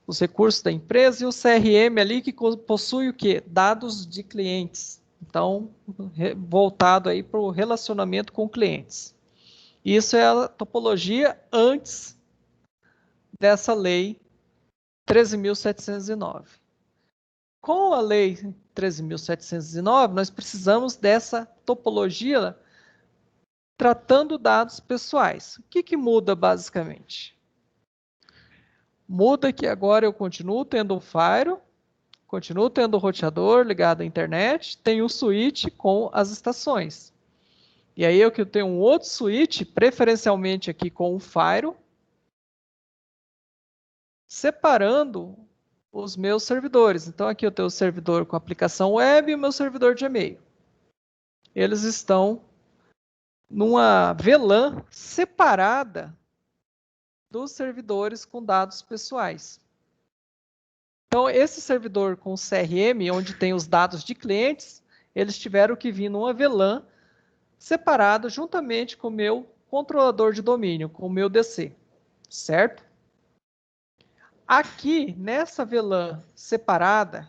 os recursos da empresa, e o CRM ali, que possui o quê? Dados de clientes. Então, voltado aí para o relacionamento com clientes. Isso é a topologia antes dessa lei 13.709. Com a lei 13.709, nós precisamos dessa topologia tratando dados pessoais. O que muda basicamente? Muda que agora eu continuo tendo o firewall, continuo tendo o roteador ligado à internet, tenho o switch com as estações. E aí eu tenho um outro switch, preferencialmente aqui com o firewall, separando os meus servidores. Então aqui eu tenho o servidor com aplicação web e o meu servidor de e-mail. Eles estão numa VLAN separada dos servidores com dados pessoais. Então, esse servidor com CRM, onde tem os dados de clientes, eles tiveram que vir numa VLAN separado juntamente com o meu controlador de domínio, com o meu DC, certo? Aqui, nessa VLAN separada,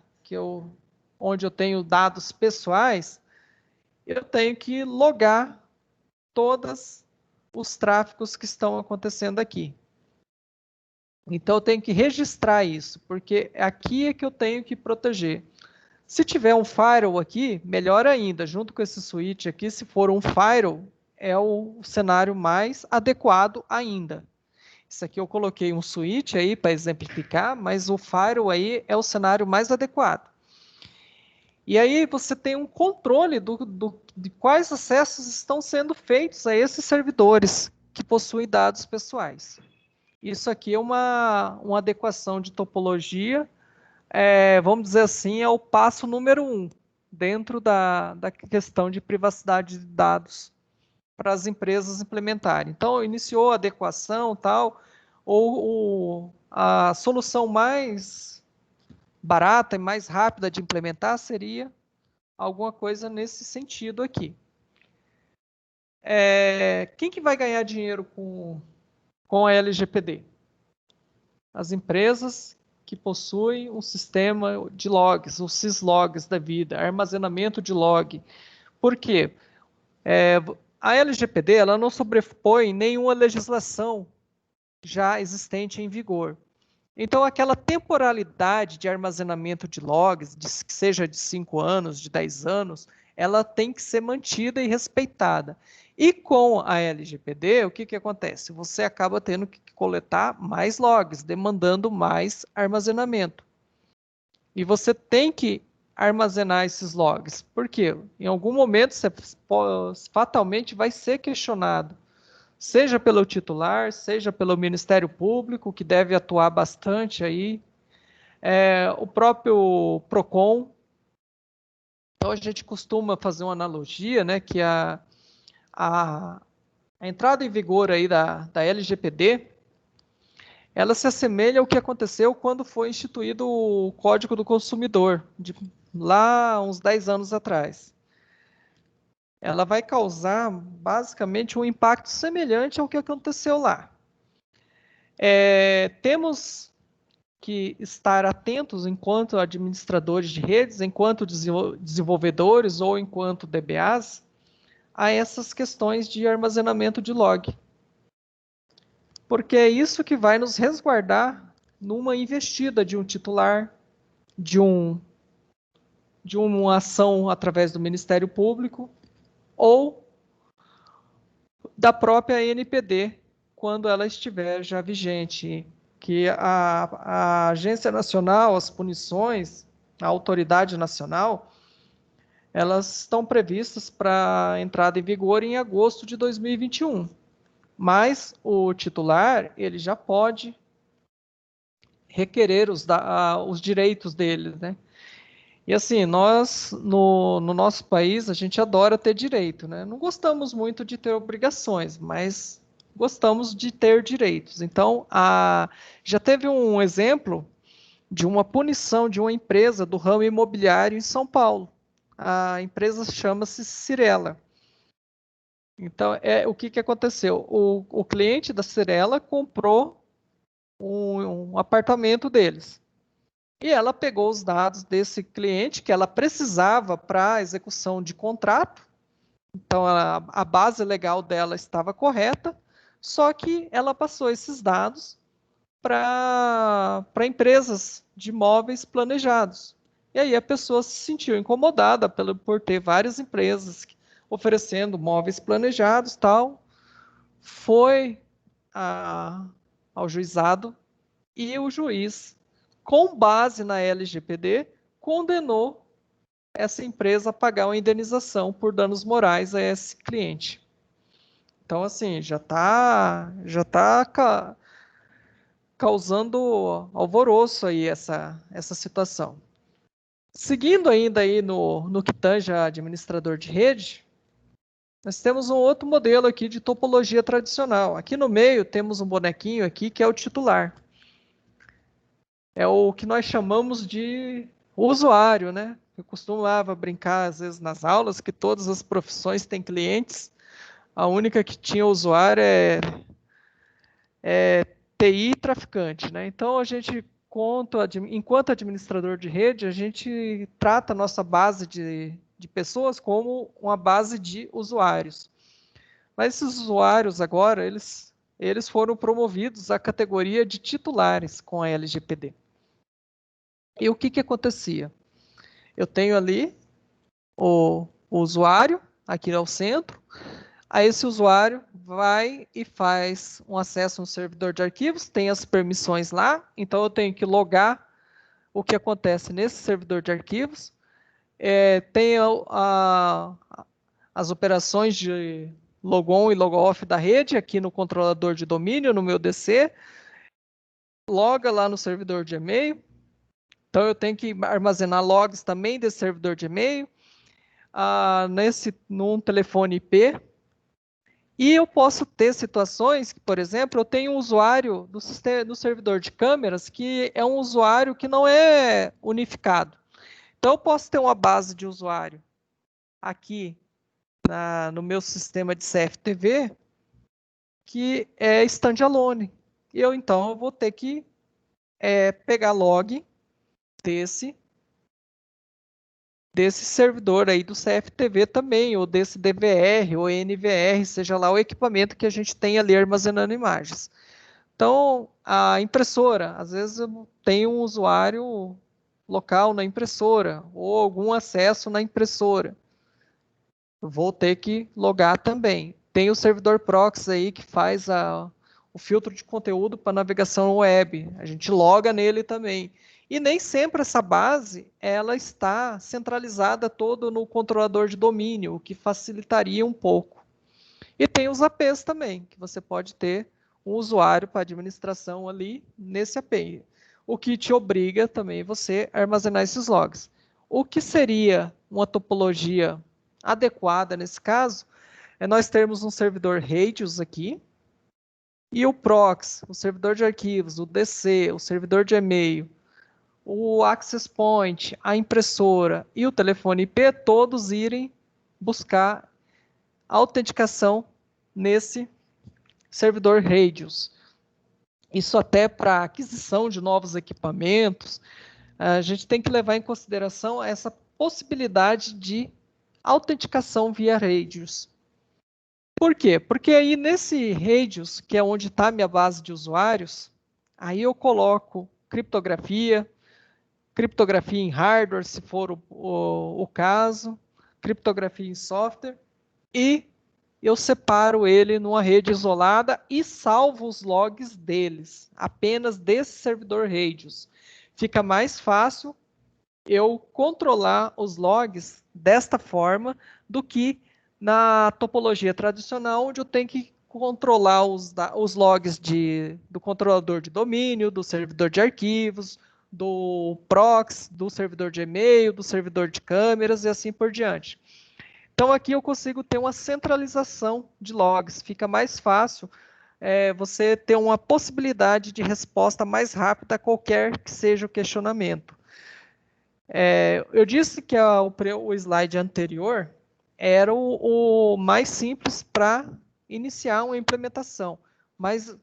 onde eu tenho dados pessoais, eu tenho que logar todos os tráfegos que estão acontecendo aqui. Então, eu tenho que registrar isso, porque aqui é que eu tenho que proteger. Se tiver um firewall aqui, melhor ainda, junto com esse switch aqui, se for um firewall, é o cenário mais adequado ainda. Isso aqui eu coloquei um switch aí para exemplificar, mas o firewall aí é o cenário mais adequado. E aí você tem um controle de quais acessos estão sendo feitos a esses servidores que possuem dados pessoais. Isso aqui é uma adequação de topologia, vamos dizer assim, é o passo número 1 dentro da questão de privacidade de dados para as empresas implementarem. Então, iniciou a adequação, tal, ou a solução mais barata e mais rápida de implementar seria alguma coisa nesse sentido aqui. Quem que vai ganhar dinheiro com a LGPD? As empresas que possuem um sistema de logs, os syslogs da vida, armazenamento de log. Por quê? A LGPD ela não sobrepõe nenhuma legislação já existente em vigor. Então, aquela temporalidade de armazenamento de logs, que seja de 5 anos, de 10 anos, ela tem que ser mantida e respeitada. E com a LGPD, o que acontece? Você acaba tendo que coletar mais logs, demandando mais armazenamento. E você tem que armazenar esses logs. Por quê? Em algum momento você fatalmente vai ser questionado, seja pelo titular, seja pelo Ministério Público, que deve atuar bastante aí, o próprio PROCON. Então a gente costuma fazer uma analogia, né, que a entrada em vigor aí da LGPD, ela se assemelha ao que aconteceu quando foi instituído o Código do Consumidor, lá uns 10 anos atrás. Ela vai causar, basicamente, um impacto semelhante ao que aconteceu lá. Temos que estar atentos, enquanto administradores de redes, enquanto desenvolvedores ou enquanto DBAs, a essas questões de armazenamento de log. Porque é isso que vai nos resguardar numa investida de um titular, de uma ação através do Ministério Público ou da própria NPD, quando ela estiver já vigente, que a Agência Nacional, as punições, a Autoridade Nacional, elas estão previstas para entrada em vigor em agosto de 2021. Mas o titular, ele já pode requerer os direitos dele, né? E assim, nós, no nosso país, a gente adora ter direito, né? Não gostamos muito de ter obrigações, mas gostamos de ter direitos. Então, já teve um exemplo de uma punição de uma empresa do ramo imobiliário em São Paulo. A empresa chama-se Cirela. Então, o que aconteceu? O cliente da Cirela comprou um apartamento deles. E ela pegou os dados desse cliente que ela precisava para a execução de contrato. Então, a base legal dela estava correta, só que ela passou esses dados para empresas de imóveis planejados. E aí a pessoa se sentiu incomodada por ter várias empresas oferecendo móveis planejados, tal, foi ao juizado e o juiz, com base na LGPD, condenou essa empresa a pagar uma indenização por danos morais a esse cliente. Então, assim, já está causando alvoroço aí essa situação. Seguindo ainda aí no que tange a administrador de rede, nós temos um outro modelo aqui de topologia tradicional. Aqui no meio temos um bonequinho aqui que é o titular. é o que nós chamamos de usuário, né? Eu costumava brincar, às vezes, nas aulas, que todas as profissões têm clientes, a única que tinha usuário é TI traficante, né? Então, a gente, enquanto administrador de rede, a gente trata a nossa base de pessoas como uma base de usuários. Mas esses usuários agora, eles foram promovidos à categoria de titulares com a LGPD. E o que acontecia? Eu tenho ali o usuário, aqui ao centro, aí esse usuário vai e faz um acesso no servidor de arquivos, tem as permissões lá, então eu tenho que logar o que acontece nesse servidor de arquivos, tem as operações de logon e logoff da rede aqui no controlador de domínio, no meu DC, loga lá no servidor de e-mail, então eu tenho que armazenar logs também desse servidor de e-mail, num telefone IP, e eu posso ter situações que, por exemplo, eu tenho um usuário do servidor de câmeras que é um usuário que não é unificado. Então, eu posso ter uma base de usuário aqui no meu sistema de CFTV que é standalone. Então, eu vou ter que pegar log desse servidor aí do CFTV também, ou desse DVR, ou NVR, seja lá o equipamento que a gente tem ali armazenando imagens. Então, a impressora, às vezes eu tenho um usuário local na impressora, ou algum acesso na impressora. Eu vou ter que logar também. Tem o servidor proxy aí que faz o filtro de conteúdo para navegação web. A gente loga nele também. E nem sempre essa base ela está centralizada todo no controlador de domínio, o que facilitaria um pouco. E tem os APs também, que você pode ter um usuário para administração ali nesse API, o que te obriga também você a armazenar esses logs. O que seria uma topologia adequada nesse caso é nós termos um servidor Radius aqui e o proxy, o servidor de arquivos, o DC, o servidor de e-mail, o access point, a impressora e o telefone IP, todos irem buscar autenticação nesse servidor Radius. Isso até para aquisição de novos equipamentos, a gente tem que levar em consideração essa possibilidade de autenticação via Radius. Por quê? Porque aí nesse Radius, que é onde está a minha base de usuários, aí eu coloco criptografia em hardware, se for o caso, criptografia em software, e eu separo ele numa rede isolada e salvo os logs deles, apenas desse servidor Radius. Fica mais fácil eu controlar os logs desta forma do que na topologia tradicional, onde eu tenho que controlar os logs do controlador de domínio, do servidor de arquivos, do proxy, do servidor de e-mail, do servidor de câmeras e assim por diante. Então, aqui eu consigo ter uma centralização de logs. Fica mais fácil você ter uma possibilidade de resposta mais rápida a qualquer que seja o questionamento. Eu disse que o slide anterior era o mais simples para iniciar uma implementação. Mas,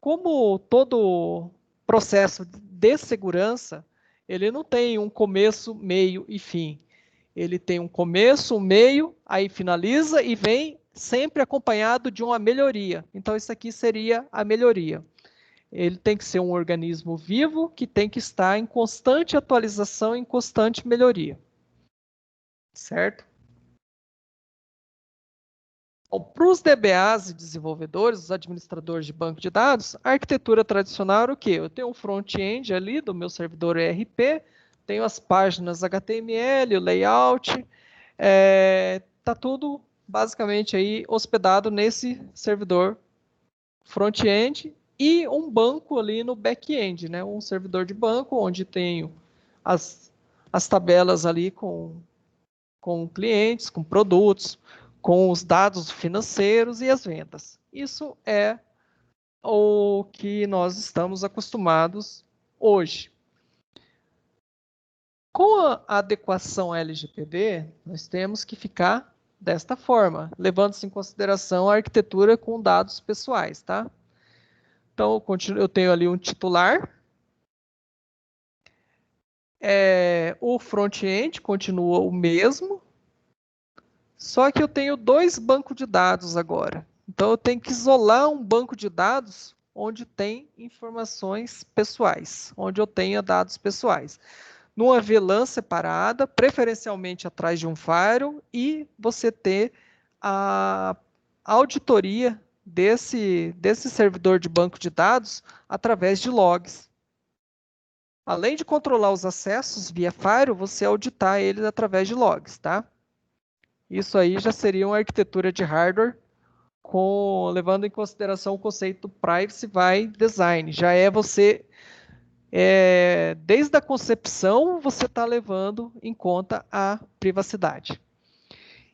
como todo processo de segurança, ele não tem um começo, meio e fim. Ele tem um começo, um meio, aí finaliza e vem sempre acompanhado de uma melhoria. Então, isso aqui seria a melhoria. Ele tem que ser um organismo vivo que tem que estar em constante atualização, em constante melhoria. Certo? Para os DBAs e desenvolvedores, os administradores de banco de dados, a arquitetura tradicional era o quê? Eu tenho um front-end ali do meu servidor ERP, tenho as páginas HTML, o layout, está tudo basicamente aí hospedado nesse servidor front-end e um banco ali no back-end, né? Um servidor de banco onde tenho as tabelas ali com clientes, com produtos, com os dados financeiros e as vendas. Isso é o que nós estamos acostumados hoje. Com a adequação LGPD, nós temos que ficar desta forma, levando-se em consideração a arquitetura com dados pessoais, tá? Então, eu tenho ali um titular. O front-end continua o mesmo, só que eu tenho 2 bancos de dados agora. Então, eu tenho que isolar um banco de dados onde tem informações pessoais, onde eu tenha dados pessoais. Numa VLAN separada, preferencialmente atrás de um firewall, e você ter a auditoria desse servidor de banco de dados através de logs. Além de controlar os acessos via firewall, você auditar eles através de logs, tá? Isso aí já seria uma arquitetura de hardware levando em consideração o conceito Privacy by Design. Já é você, desde a concepção, você está levando em conta a privacidade.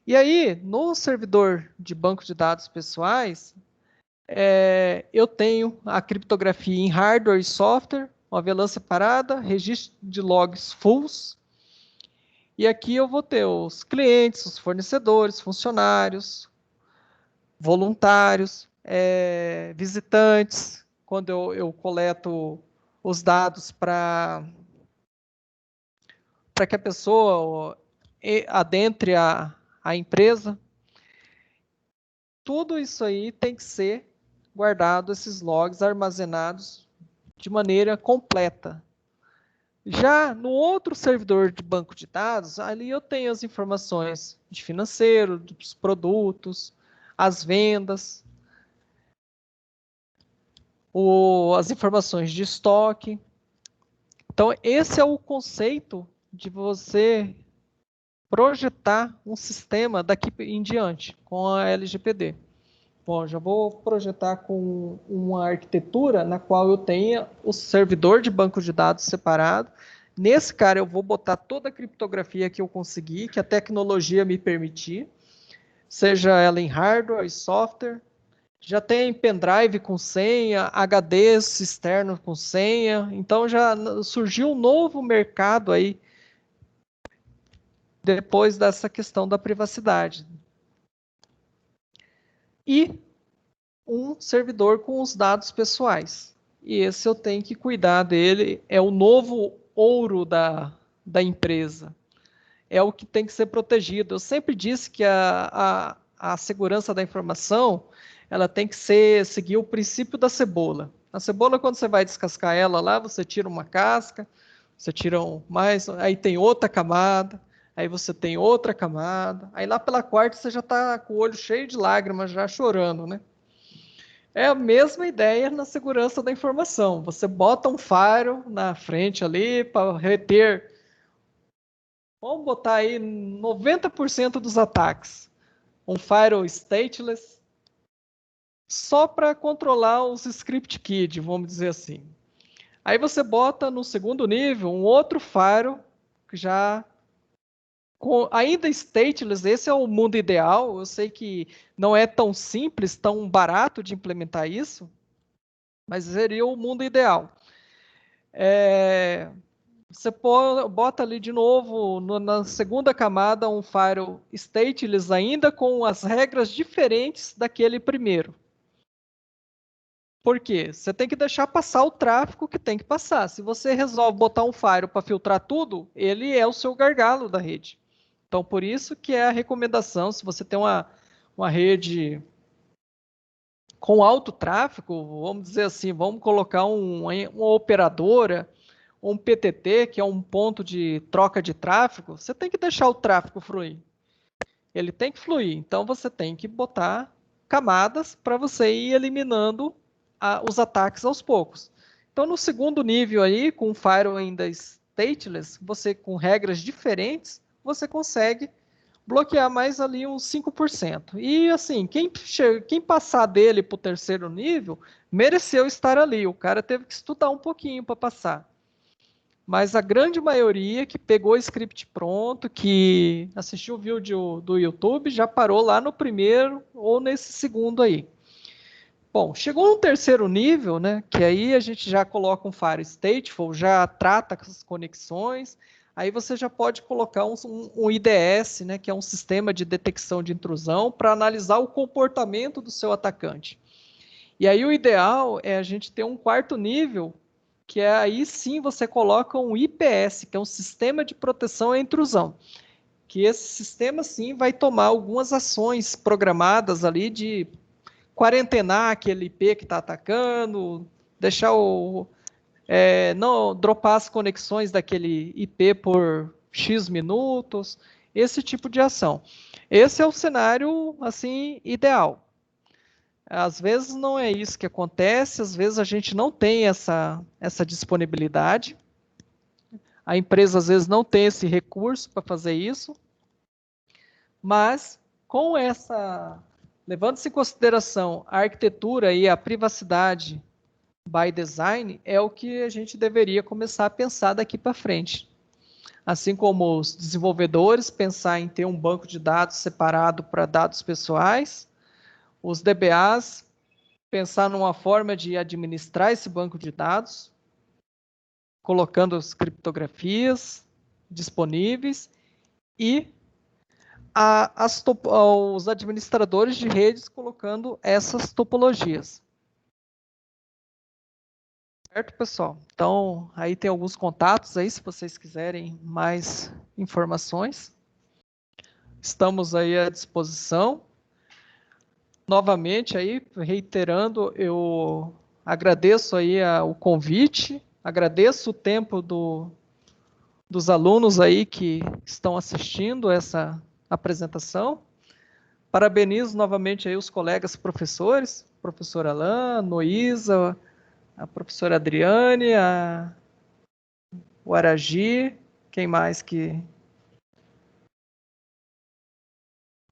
E aí, no servidor de banco de dados pessoais, eu tenho a criptografia em hardware e software, uma VLAN separada, registro de logs fulls. E aqui eu vou ter os clientes, os fornecedores, funcionários, voluntários, visitantes, quando eu coleto os dados para que a pessoa adentre a empresa. Tudo isso aí tem que ser guardado, esses logs armazenados de maneira completa. Já no outro servidor de banco de dados, ali eu tenho as informações de financeiro, dos produtos, as vendas, as informações de estoque. Então, esse é o conceito de você projetar um sistema daqui em diante, com a LGPD. Bom, já vou projetar com uma arquitetura na qual eu tenha o servidor de banco de dados separado. Nesse cara, eu vou botar toda a criptografia que eu conseguir, que a tecnologia me permitir, seja ela em hardware e software. Já tem pendrive com senha, HDs externos com senha. Então, já surgiu um novo mercado aí, depois dessa questão da privacidade. E um servidor com os dados pessoais. E esse eu tenho que cuidar dele, é o novo ouro da empresa. É o que tem que ser protegido. Eu sempre disse que a segurança da informação, ela tem que seguir o princípio da cebola. A cebola, quando você vai descascar ela lá, você tira uma casca, você tira mais, aí tem outra camada, aí você tem outra camada, aí lá pela quarta você já está com o olho cheio de lágrimas, já chorando, né? É a mesma ideia na segurança da informação. Você bota um firewall na frente ali para reter, vamos botar aí 90% dos ataques. Um firewall stateless, só para controlar os script kids, vamos dizer assim. Aí você bota no segundo nível um outro firewall, que já ainda stateless, esse é o mundo ideal. Eu sei que não é tão simples, tão barato de implementar isso, mas seria o mundo ideal. Você bota ali de novo, na segunda camada, um firewall stateless ainda com as regras diferentes daquele primeiro. Por quê? Você tem que deixar passar o tráfego que tem que passar. Se você resolve botar um firewall para filtrar tudo, ele é o seu gargalo da rede. Então, por isso que é a recomendação, se você tem uma rede com alto tráfego, vamos dizer assim, vamos colocar uma operadora, um PTT, que é um ponto de troca de tráfego, você tem que deixar o tráfego fluir. Ele tem que fluir, então você tem que botar camadas para você ir eliminando os ataques aos poucos. Então, no segundo nível aí, com o firewall ainda stateless, você com regras diferentes, você consegue bloquear mais ali uns 5%. E assim, quem passar dele para o terceiro nível, mereceu estar ali. O cara teve que estudar um pouquinho para passar. Mas a grande maioria que pegou o script pronto, que assistiu o vídeo do YouTube, já parou lá no primeiro ou nesse segundo aí. Bom, chegou no terceiro nível, né, que aí a gente já coloca um firewall stateful, já trata com as conexões, aí você já pode colocar um IDS, né, que é um sistema de detecção de intrusão, para analisar o comportamento do seu atacante. E aí o ideal é a gente ter um quarto nível, que é aí sim você coloca um IPS, que é um sistema de proteção à intrusão. Que esse sistema sim vai tomar algumas ações programadas ali de quarentenar aquele IP que está atacando, deixar não dropar as conexões daquele IP por X minutos, esse tipo de ação. Esse é o cenário assim ideal. Às vezes não é isso que acontece, às vezes a gente não tem essa disponibilidade. A empresa às vezes não tem esse recurso para fazer isso, mas com levando-se em consideração a arquitetura e a privacidade by design, é o que a gente deveria começar a pensar daqui para frente. Assim como os desenvolvedores pensar em ter um banco de dados separado para dados pessoais, os DBAs pensar numa forma de administrar esse banco de dados, colocando as criptografias disponíveis e os administradores de redes colocando essas topologias. Certo, pessoal? Então, aí tem alguns contatos aí, se vocês quiserem mais informações. Estamos aí à disposição. Novamente aí, reiterando, eu agradeço aí o convite, agradeço o tempo dos alunos aí que estão assistindo essa apresentação. Parabenizo novamente aí os colegas professores, professor Alain, Noísa, a professora Adriane, o Aragi, quem mais que...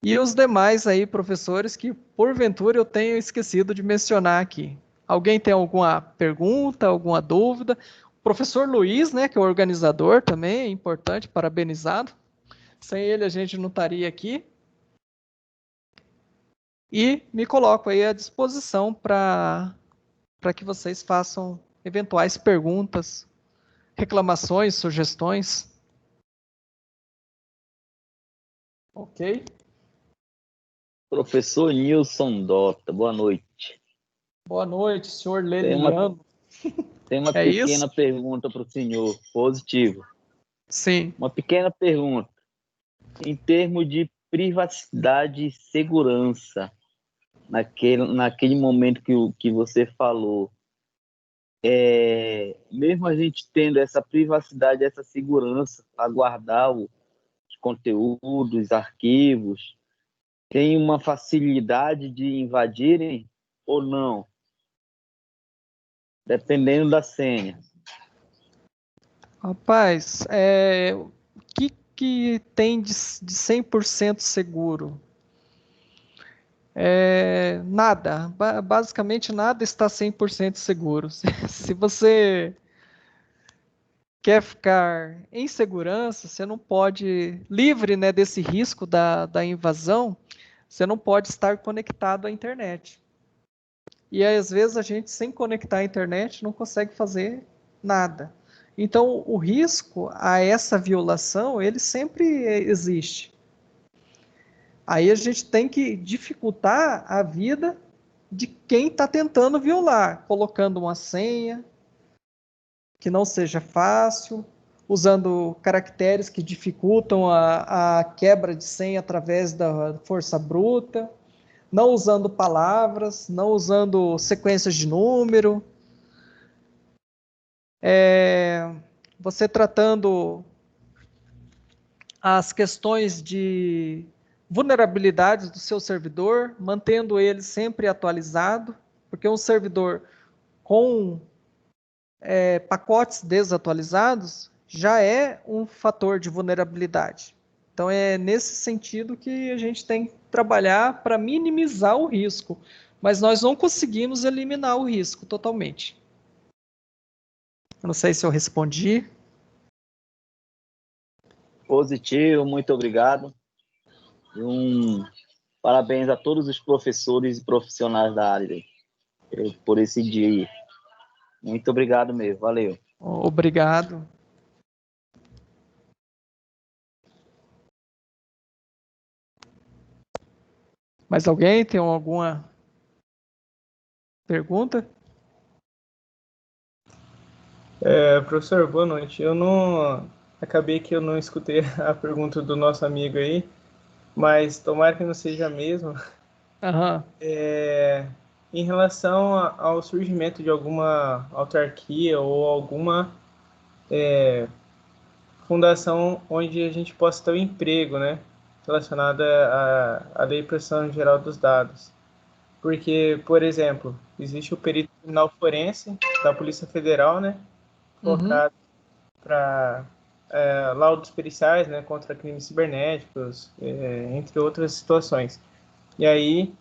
E os demais aí professores que, porventura, eu tenho esquecido de mencionar aqui. Alguém tem alguma pergunta, alguma dúvida? O professor Luiz, né, que é o organizador também, é importante, parabenizado. Sem ele a gente não estaria aqui. E me coloco aí à disposição para que vocês façam eventuais perguntas, reclamações, sugestões. Ok? Professor Nilson Dota, boa noite. Boa noite, senhor Tem Leliano. uma É pequena isso? pergunta para o senhor, positivo. Sim. Uma pequena pergunta. Em termos de privacidade e segurança, naquele momento que você falou, mesmo a gente tendo essa privacidade, essa segurança para guardar os conteúdos, arquivos, tem uma facilidade de invadirem ou não? Dependendo da senha. Rapaz, o que tem de 100% seguro? Nada. Basicamente, nada está 100% seguro. Se você quer ficar em segurança, você não pode, livre, né, desse risco da invasão, você não pode estar conectado à internet. E às vezes a gente, sem conectar à internet, não consegue fazer nada. Então, o risco a essa violação, ele sempre existe. Aí a gente tem que dificultar a vida de quem está tentando violar, colocando uma senha que não seja fácil, usando caracteres que dificultam a quebra de senha através da força bruta, não usando palavras, não usando sequências de número, você tratando as questões de vulnerabilidades do seu servidor, mantendo ele sempre atualizado, porque um servidor com pacotes desatualizados já é um fator de vulnerabilidade. Então é nesse sentido que a gente tem que trabalhar para minimizar o risco, mas nós não conseguimos eliminar o risco totalmente. Eu não sei se eu respondi. Positivo, muito obrigado. Parabéns a todos os professores e profissionais da área por esse dia. Muito obrigado mesmo, valeu. Obrigado. Mais alguém tem alguma pergunta? Professor, boa noite. Acabei que eu não escutei a pergunta do nosso amigo aí, mas tomara que não seja a mesma. Aham. Em relação ao surgimento de alguma autarquia ou alguma fundação onde a gente possa ter um emprego, né, relacionada à Lei de Proteção Geral dos Dados. Porque, por exemplo, existe o perito criminal forense da Polícia Federal, né, focado para laudos periciais, né, contra crimes cibernéticos, entre outras situações. E aí,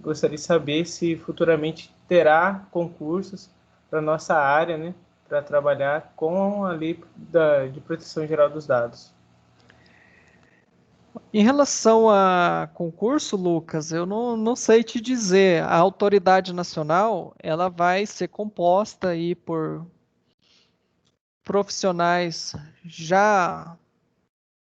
gostaria de saber se futuramente terá concursos para nossa área, né, para trabalhar com a lei de proteção geral dos dados. Em relação a concurso, Lucas, eu não sei te dizer. A autoridade nacional, ela vai ser composta aí por profissionais já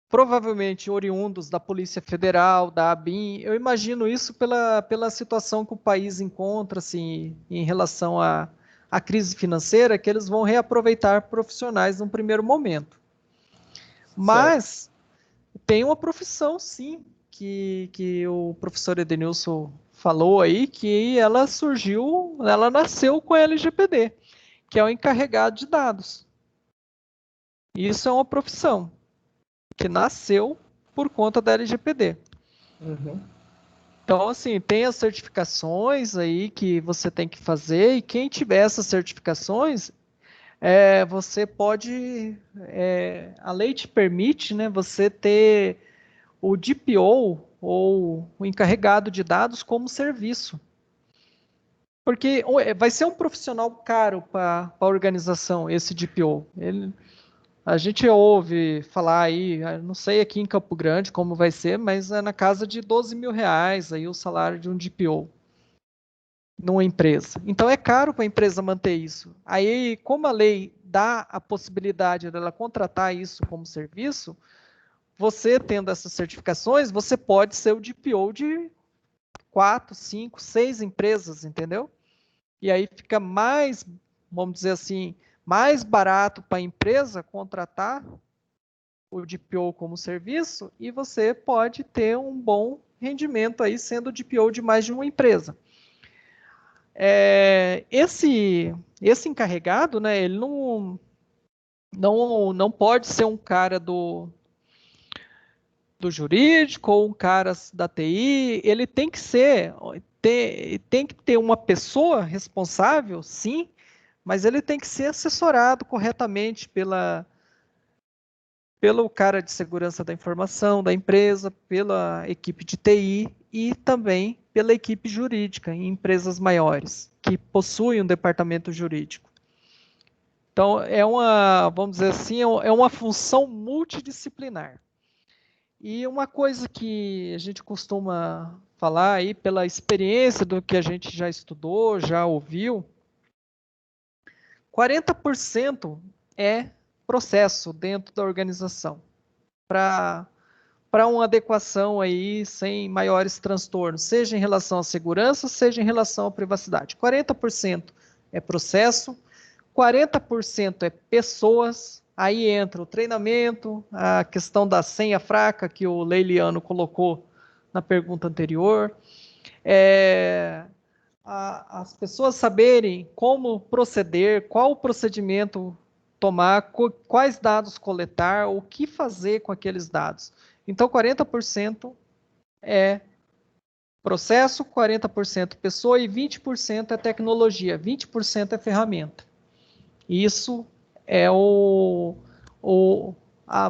provavelmente oriundos da Polícia Federal, da ABIN. Eu imagino isso pela situação que o país encontra-se em relação à crise financeira, que eles vão reaproveitar profissionais num primeiro momento. Mas tem uma profissão, sim, que o professor Edenilson falou aí, que ela surgiu, ela nasceu com a LGPD, que é o encarregado de dados. Isso é uma profissão que nasceu por conta da LGPD. Então, assim, tem as certificações aí que você tem que fazer, e quem tiver essas certificações, você pode, a lei te permite, né, você ter o DPO, ou o encarregado de dados, como serviço. Porque vai ser um profissional caro para a organização, esse DPO. A gente ouve falar aí, não sei aqui em Campo Grande como vai ser, mas é na casa de R$ 12.000 aí o salário de um DPO numa empresa. Então é caro para a empresa manter isso. Aí, como a lei dá a possibilidade dela contratar isso como serviço, você tendo essas certificações, você pode ser o DPO de 4, 5, 6 empresas, entendeu? E aí fica mais, vamos dizer assim, mais barato para a empresa contratar o DPO como serviço, e você pode ter um bom rendimento aí sendo DPO de mais de uma empresa. Esse encarregado, né, ele não pode ser um cara do jurídico ou um cara da TI, ele tem que tem que ter uma pessoa responsável, sim, mas ele tem que ser assessorado corretamente pelo cara de segurança da informação da empresa, pela equipe de TI e também pela equipe jurídica em empresas maiores, que possuem um departamento jurídico. Então, vamos dizer assim, é uma função multidisciplinar. E uma coisa que a gente costuma falar aí, pela experiência do que a gente já estudou, já ouviu, 40% é processo dentro da organização, para uma adequação aí sem maiores transtornos, seja em relação à segurança, seja em relação à privacidade. 40% é processo, 40% é pessoas, aí entra o treinamento, a questão da senha fraca que o Leiliano colocou na pergunta anterior, as pessoas saberem como proceder, qual o procedimento tomar, quais dados coletar, o que fazer com aqueles dados. Então, 40% é processo, 40% pessoa e 20% é tecnologia, 20% é ferramenta. Isso é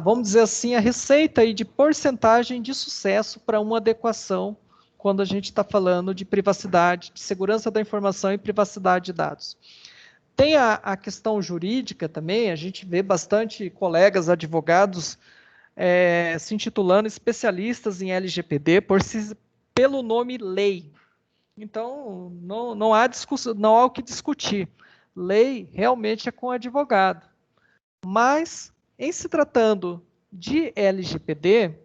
vamos dizer assim, a receita aí de porcentagem de sucesso para uma adequação quando a gente está falando de privacidade, de segurança da informação e privacidade de dados. Tem a questão jurídica também, a gente vê bastante colegas advogados se intitulando especialistas em LGPD pelo nome lei. Então, não há discussão, não há o que discutir. Lei realmente é com advogado. Mas, em se tratando de LGPD,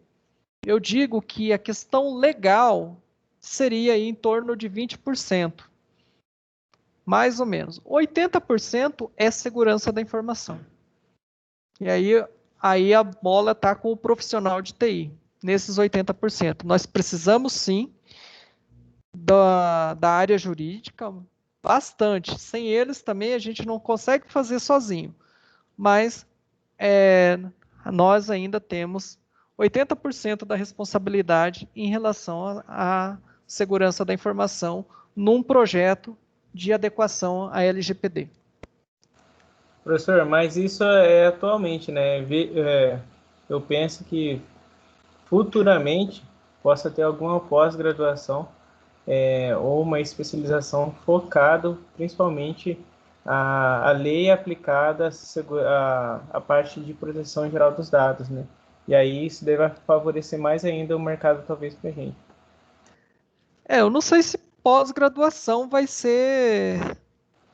eu digo que a questão legal seria aí em torno de 20%, mais ou menos. 80% é segurança da informação. E aí a bola está com o profissional de TI, nesses 80%. Nós precisamos, sim, da área jurídica, bastante. Sem eles também a gente não consegue fazer sozinho. Mas nós ainda temos 80% da responsabilidade em relação à segurança da informação num projeto de adequação à LGPD. Professor, mas isso é atualmente, né? Eu penso que futuramente possa ter alguma pós-graduação ou uma especialização focado principalmente a lei aplicada à parte de proteção geral dos dados, né? E aí isso deve favorecer mais ainda o mercado, talvez, para a gente. Eu não sei se pós-graduação vai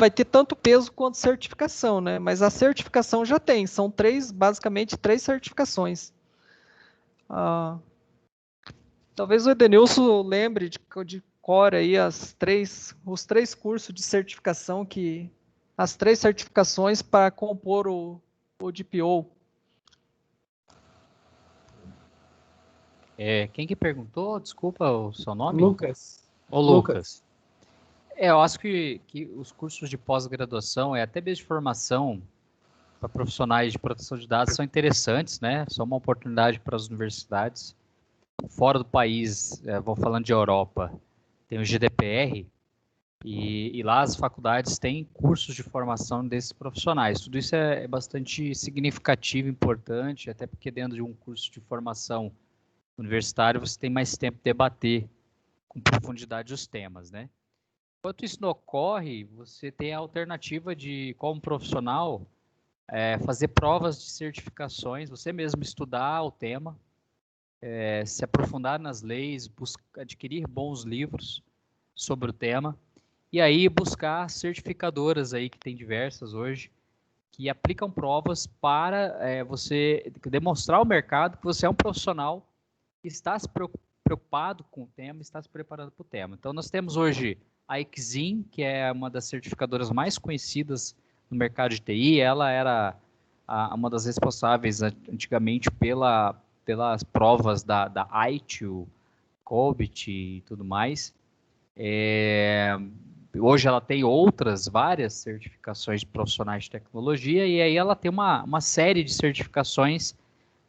ter tanto peso quanto certificação, né? Mas a certificação já tem, são basicamente três certificações. Talvez o Edenilson lembre de cor aí os três cursos de certificação as três certificações para compor o DPO. Quem que perguntou? Desculpa o seu nome? Lucas. Ô, Lucas. Eu acho que os cursos de pós-graduação, até mesmo de formação para profissionais de proteção de dados, são interessantes, né? São uma oportunidade para as universidades. Fora do país, vou falando de Europa, tem o GDPR, e lá as faculdades têm cursos de formação desses profissionais. Tudo isso é bastante significativo, importante, até porque dentro de um curso de formação universitário você tem mais tempo de debater com profundidade os temas, né? Enquanto isso não ocorre, você tem a alternativa de, como profissional, fazer provas de certificações, você mesmo estudar o tema, se aprofundar nas leis, adquirir bons livros sobre o tema, e aí buscar certificadoras aí, que tem diversas hoje, que aplicam provas para você demonstrar ao mercado que você é um profissional que está se preocupado com o tema, está se preparando para o tema. Então, nós temos hoje a Exim, que é uma das certificadoras mais conhecidas no mercado de TI. Ela era uma das responsáveis antigamente pelas provas da ITIL, COBIT e tudo mais. Hoje ela tem várias certificações de profissionais de tecnologia, e aí ela tem uma série de certificações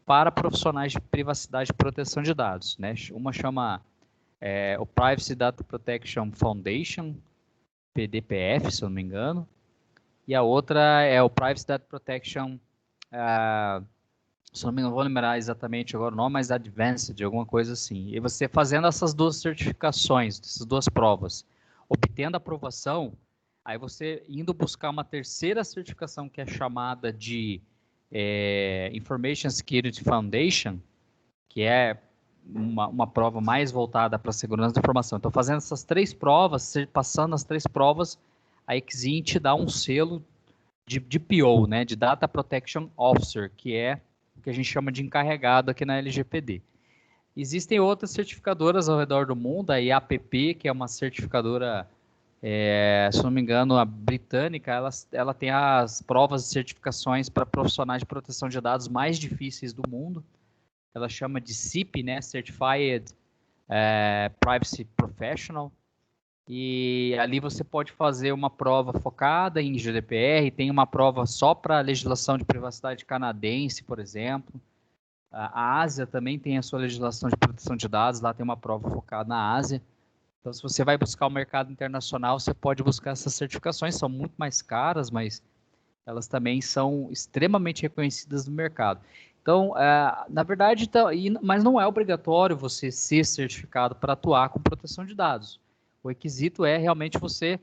para profissionais de privacidade e proteção de dados, né? Uma chama o Privacy Data Protection Foundation, PDPF, se eu não me engano, e a outra é o Privacy Data Protection, se eu não me engano, vou lembrar exatamente agora o nome, mas Advanced, alguma coisa assim. E você fazendo essas duas certificações, essas duas provas, obtendo a aprovação, aí você indo buscar uma terceira certificação que é chamada de Information Security Foundation, que é uma prova mais voltada para a segurança da informação. Então, fazendo essas três provas, passando as três provas, a Exim te dá um selo de DPO, né, de Data Protection Officer, que é o que a gente chama de encarregado aqui na LGPD. Existem outras certificadoras ao redor do mundo, a IAPP, que é uma certificadora, se não me engano, a britânica, ela tem as provas de certificações para profissionais de proteção de dados mais difíceis do mundo. Ela chama de CIP, né, Certified Privacy Professional, e ali você pode fazer uma prova focada em GDPR, tem uma prova só para a legislação de privacidade canadense, por exemplo. A Ásia também tem a sua legislação de proteção de dados, lá tem uma prova focada na Ásia. Então, se você vai buscar o mercado internacional, você pode buscar essas certificações, são muito mais caras, mas elas também são extremamente reconhecidas no mercado. Então, na verdade, mas não é obrigatório você ser certificado para atuar com proteção de dados. O requisito é realmente você,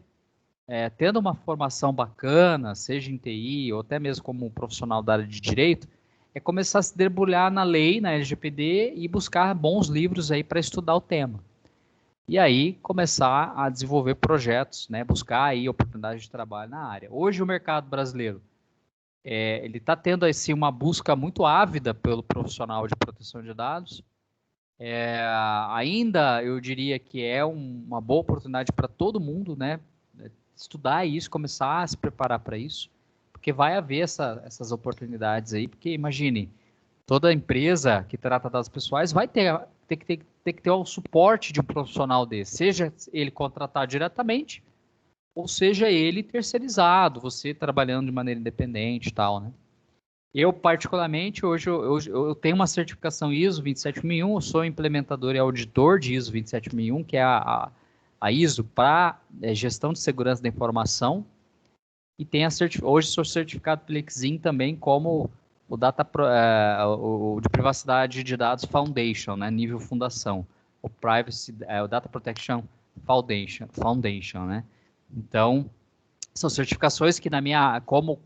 tendo uma formação bacana, seja em TI ou até mesmo como um profissional da área de direito, começar a se debulhar na lei, na LGPD, e buscar bons livros aí para estudar o tema. E aí começar a desenvolver projetos, né, buscar aí oportunidades de trabalho na área. Hoje o mercado brasileiro ele está tendo assim, uma busca muito ávida pelo profissional de proteção de dados. Ainda eu diria que é uma boa oportunidade para todo mundo, né? Estudar isso, começar a se preparar para isso, porque vai haver essas oportunidades aí, porque imagine, toda empresa que trata dados pessoais vai ter que ter o suporte de um profissional desse, seja ele contratado diretamente, ou seja ele terceirizado, você trabalhando de maneira independente e tal, né? Eu, particularmente, hoje eu tenho uma certificação ISO 27001, eu sou implementador e auditor de ISO 27001, que é a ISO para gestão de segurança da informação, e hoje sou certificado pelo Exim também como o de privacidade de dados Foundation, né, nível fundação, o Data Protection Foundation, né? Então, são certificações que como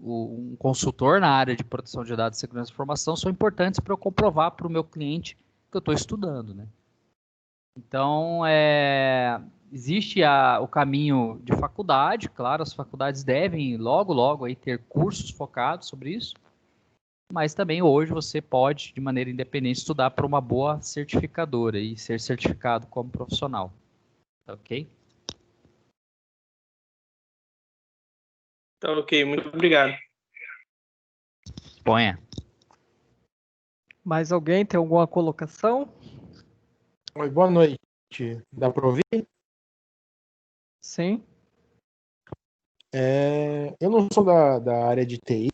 um consultor na área de proteção de dados e segurança da informação são importantes para eu comprovar para o meu cliente que eu estou estudando, né? Então, existe o caminho de faculdade, claro, as faculdades devem logo aí ter cursos focados sobre isso, mas também hoje você pode, de maneira independente, estudar para uma boa certificadora e ser certificado como profissional, ok? Tá ok, muito obrigado. Ponha. Mais alguém tem alguma colocação? Oi, boa noite. Dá para ouvir? Sim. Eu não sou da área de TI,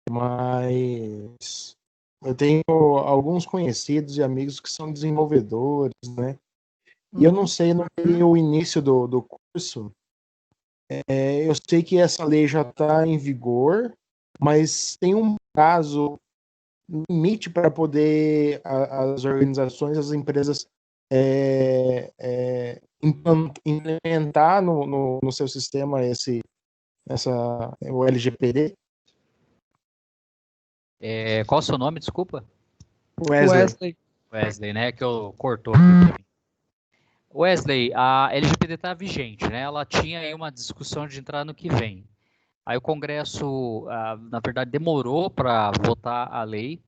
mas eu tenho alguns conhecidos e amigos que são desenvolvedores, né? E eu não sei, não sei o início do curso. Eu sei que essa lei já está em vigor, mas tem um prazo limite para poder as organizações, as empresas implementar no seu sistema o LGPD. Qual o seu nome, desculpa? Wesley, né? Que eu cortou aqui pra mim. Wesley, a LGPD está vigente, né? Ela tinha aí uma discussão de entrar no que vem. Aí o Congresso, na verdade, demorou para votar a lei.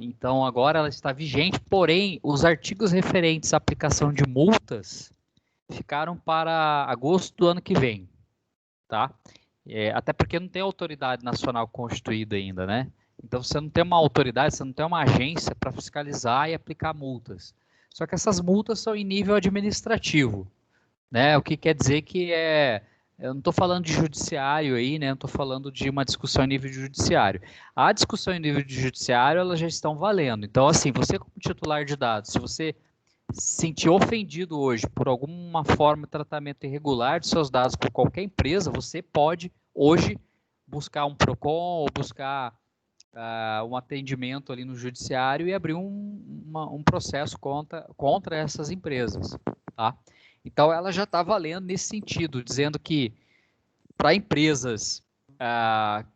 Então agora ela está vigente, porém os artigos referentes à aplicação de multas ficaram para agosto do ano que vem, tá? Até porque não tem autoridade nacional constituída ainda, né? Então você não tem uma autoridade, você não tem uma agência para fiscalizar e aplicar multas. Só que essas multas são em nível administrativo, né? O que quer dizer que eu não estou falando de judiciário aí, né? Não estou falando de uma discussão em nível de judiciário. A discussão em nível de judiciário, elas já estão valendo. Então, assim, você como titular de dados, se você se sentir ofendido hoje por alguma forma de tratamento irregular de seus dados por qualquer empresa, você pode hoje buscar um PROCON ou buscar um atendimento ali no judiciário e abrir um processo contra essas empresas, tá? Então ela já está valendo nesse sentido, dizendo que para empresas, para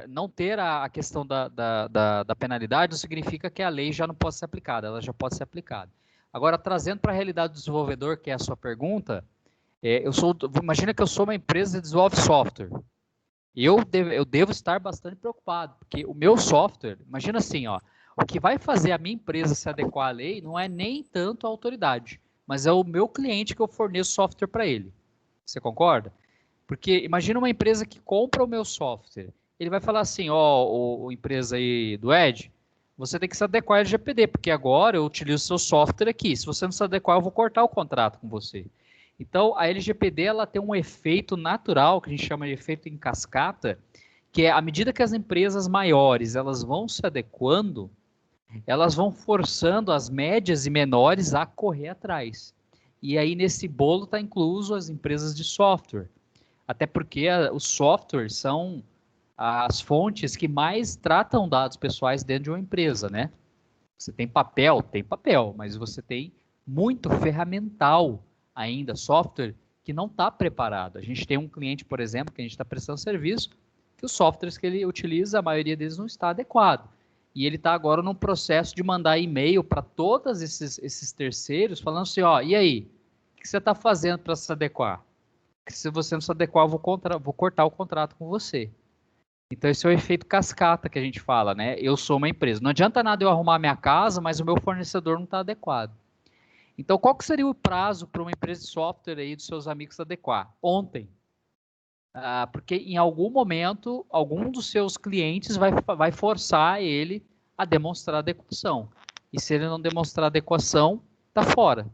não ter a questão da penalidade, não significa que a lei já não pode ser aplicada, ela já pode ser aplicada. Agora, trazendo para a realidade do desenvolvedor, que é a sua pergunta, imagina que eu sou uma empresa que desenvolve software. Eu devo estar bastante preocupado, porque o meu software, imagina assim, ó, o que vai fazer a minha empresa se adequar à lei não é nem tanto a autoridade, mas é o meu cliente que eu forneço software para ele. Você concorda? Porque imagina uma empresa que compra o meu software. Ele vai falar assim, ó, empresa aí do Ed, você tem que se adequar ao LGPD, porque agora eu utilizo o seu software aqui. Se você não se adequar, eu vou cortar o contrato com você. Então, a LGPD ela tem um efeito natural, que a gente chama de efeito em cascata, que é à medida que as empresas maiores elas vão se adequando, elas vão forçando as médias e menores a correr atrás. E aí, nesse bolo, está incluso as empresas de software. Até porque os softwares são as fontes que mais tratam dados pessoais dentro de uma empresa, né? Você tem papel, mas você tem muito ferramental ainda, software que não está preparado. A gente tem um cliente, por exemplo, que a gente está prestando serviço, que os softwares que ele utiliza, a maioria deles não está adequado. E ele está agora num processo de mandar e-mail para todos esses terceiros, falando assim, ó, e aí, o que você está fazendo para se adequar? Porque se você não se adequar, eu vou cortar o contrato com você. Então, esse é o efeito cascata que a gente fala, né? Eu sou uma empresa. Não adianta nada eu arrumar minha casa, mas o meu fornecedor não está adequado. Então, qual que seria o prazo para uma empresa de software aí dos seus amigos adequar? Ontem. Porque em algum momento, algum dos seus clientes vai forçar ele a demonstrar adequação. E se ele não demonstrar adequação, está fora.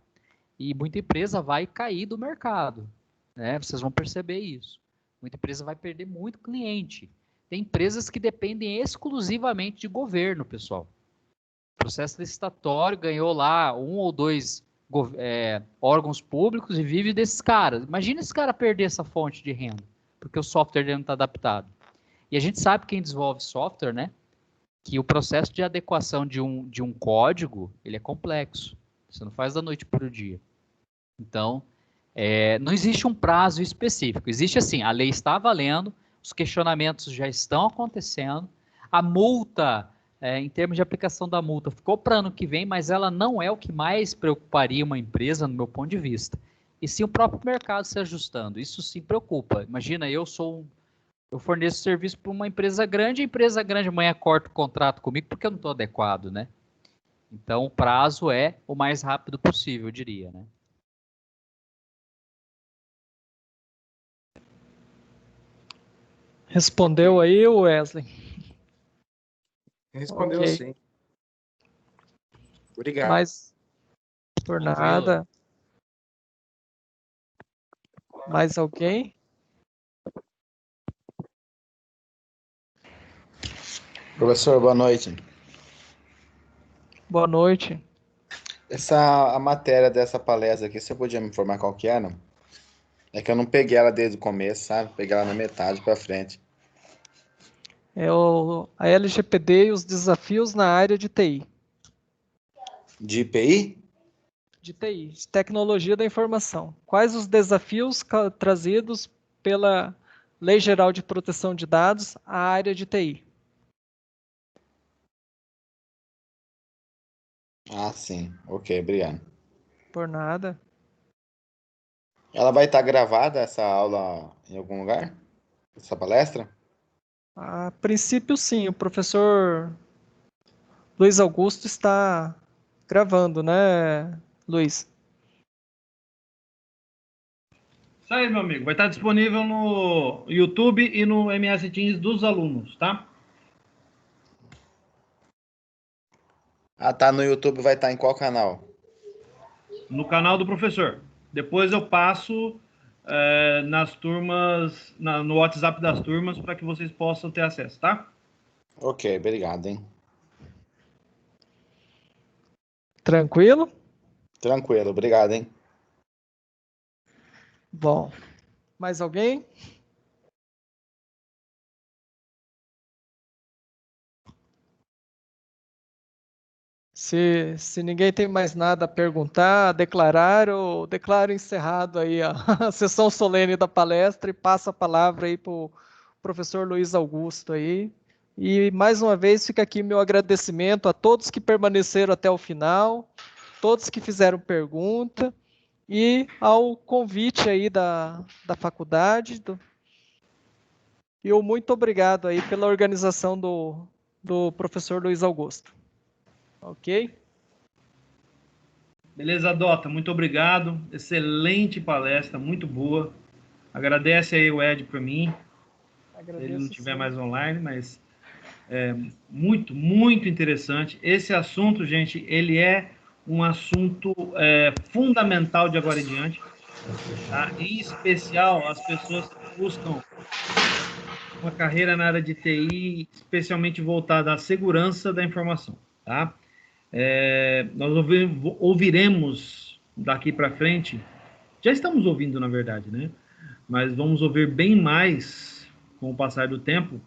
E muita empresa vai cair do mercado, né? Vocês vão perceber isso. Muita empresa vai perder muito cliente. Tem empresas que dependem exclusivamente de governo, pessoal. O processo licitatório ganhou lá 1 ou 2 órgãos públicos e vive desses caras. Imagina esse cara perder essa fonte de renda, porque o software dele não está adaptado. E a gente sabe, quem desenvolve software, né, que o processo de adequação de um código, ele é complexo. Você não faz da noite para o dia. Então, não existe um prazo específico. Existe assim, a lei está valendo, os questionamentos já estão acontecendo, a multa, em termos de aplicação da multa, ficou para ano que vem, mas ela não é o que mais preocuparia uma empresa, no meu ponto de vista. E sim o próprio mercado se ajustando. Isso sim preocupa. Imagina, eu forneço serviço para uma empresa grande, a empresa grande amanhã corta o contrato comigo porque eu não estou adequado, né? Então, o prazo é o mais rápido possível, eu diria, né? Respondeu aí, Wesley? Respondeu Ok. sim. Obrigado. Mas, por nada. Mais alguém? Professor, boa noite. Boa noite. A matéria dessa palestra aqui, você podia me informar qual que era? É que eu não peguei ela desde o começo, sabe? Peguei ela na metade para frente. É a LGPD e os desafios na área de TI. De IPI? De TI, de tecnologia da informação. Quais os desafios trazidos pela Lei Geral de Proteção de Dados à área de TI? Ah, sim. Ok, obrigado. Por nada. Ela vai estar gravada, essa aula, em algum lugar? Essa palestra? A princípio, sim. O professor Luiz Augusto está gravando, né, Luiz? Isso aí, meu amigo. Vai estar disponível no YouTube e no MS Teams dos alunos, tá? Ah, tá. No YouTube vai estar em qual canal? No canal do professor. Depois eu passo nas turmas, no WhatsApp das turmas, para que vocês possam ter acesso, tá? Ok, obrigado, hein? Tranquilo? Tranquilo, obrigado, hein? Bom. Mais alguém? Se ninguém tem mais nada a perguntar, a declarar, eu declaro encerrado aí a sessão solene da palestra e passo a palavra aí para o professor Luiz Augusto aí. E mais uma vez fica aqui meu agradecimento a todos que permaneceram até o final, todos que fizeram pergunta e ao convite aí da faculdade. E o muito obrigado aí pela organização do professor Luiz Augusto. Ok? Beleza, Dota? Muito obrigado. Excelente palestra, muito boa. Agradece aí o Ed para mim. Agradeço, Se ele não estiver sim. mais online, mas muito, muito interessante. Esse assunto, gente, ele é um assunto fundamental de agora em diante. Tá? Em especial, as pessoas que buscam uma carreira na área de TI, especialmente voltada à segurança da informação. Tá? Nós ouviremos daqui para frente, já estamos ouvindo, na verdade, né? Mas vamos ouvir bem mais com o passar do tempo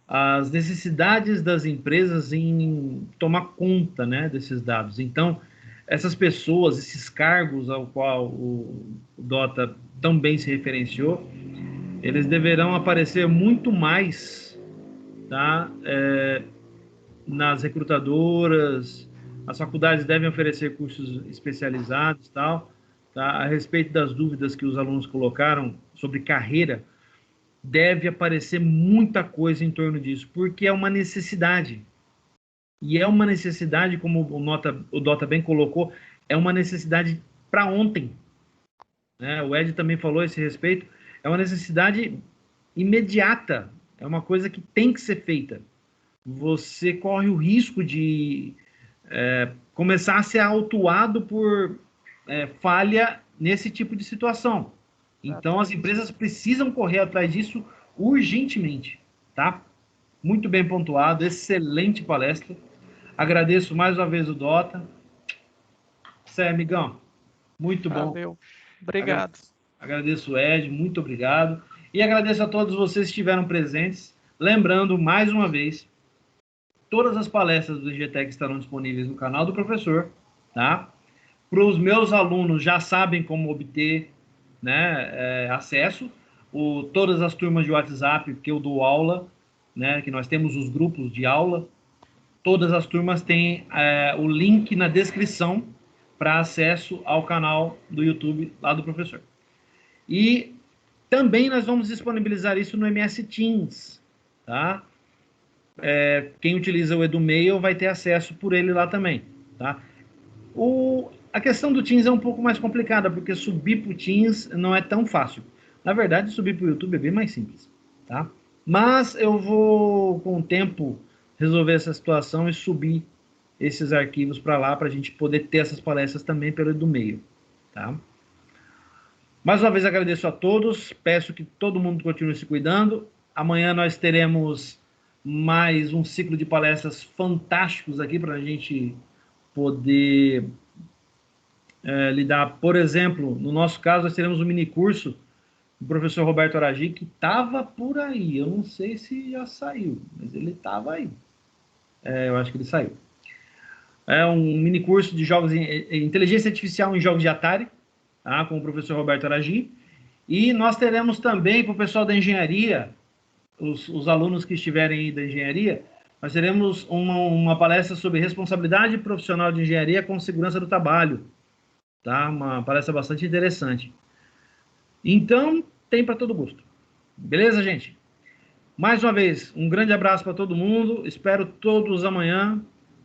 as necessidades das empresas em tomar conta, né, desses dados. Então, essas pessoas, esses cargos ao qual o Dota também se referenciou, eles deverão aparecer muito mais, tá, nas recrutadoras. As faculdades devem oferecer cursos especializados, tal, tá, a respeito das dúvidas que os alunos colocaram sobre carreira. deve aparecer muita coisa em torno disso, porque é uma necessidade. E é uma necessidade, como o Dota bem colocou, é uma necessidade para ontem. Né? O Ed também falou a esse respeito. É uma necessidade imediata. É uma coisa que tem que ser feita. Você corre o risco de começar a ser autuado por falha nesse tipo de situação. Então, as empresas precisam correr atrás disso urgentemente, tá? Muito bem pontuado, excelente palestra. Agradeço mais uma vez o Dota. Cé, amigão, muito bom. Valeu. Obrigado. Agradeço o Ed, muito obrigado. E agradeço a todos vocês que estiveram presentes. Lembrando, mais uma vez, todas as palestras do IGTech estarão disponíveis no canal do professor, tá? Para os meus alunos já sabem como obter, né, acesso. Todas as turmas de WhatsApp que eu dou aula, né, que nós temos os grupos de aula, todas as turmas têm o link na descrição para acesso ao canal do YouTube lá do professor. E também nós vamos disponibilizar isso no MS Teams, tá? Quem utiliza o EduMail vai ter acesso por ele lá também, tá? A questão do Teams é um pouco mais complicada, porque subir para o Teams não é tão fácil. Na verdade, subir para o YouTube é bem mais simples, tá? Mas eu vou, com o tempo, resolver essa situação e subir esses arquivos para lá, para a gente poder ter essas palestras também pelo EduMail, tá? Mais uma vez agradeço a todos, peço que todo mundo continue se cuidando. Amanhã nós teremos mais um ciclo de palestras fantásticos aqui para a gente poder lidar. Por exemplo, no nosso caso, nós teremos um mini curso do professor Roberto Aragi, que estava por aí. Eu não sei se já saiu, mas ele estava aí. Eu acho que ele saiu. É um mini curso de jogos inteligência artificial em jogos de Atari, tá? Com o professor Roberto Aragi. E nós teremos também, para o pessoal da engenharia, os alunos que estiverem aí da engenharia, nós teremos uma palestra sobre responsabilidade profissional de engenharia com segurança do trabalho. Tá? Uma palestra bastante interessante. Então, tem para todo gosto. Beleza, gente? Mais uma vez, um grande abraço para todo mundo. Espero todos amanhã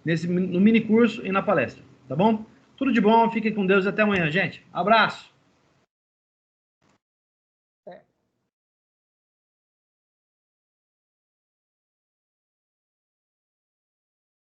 no mini curso e na palestra. Tá bom? Tudo de bom, fiquem com Deus e até amanhã, gente. Abraço!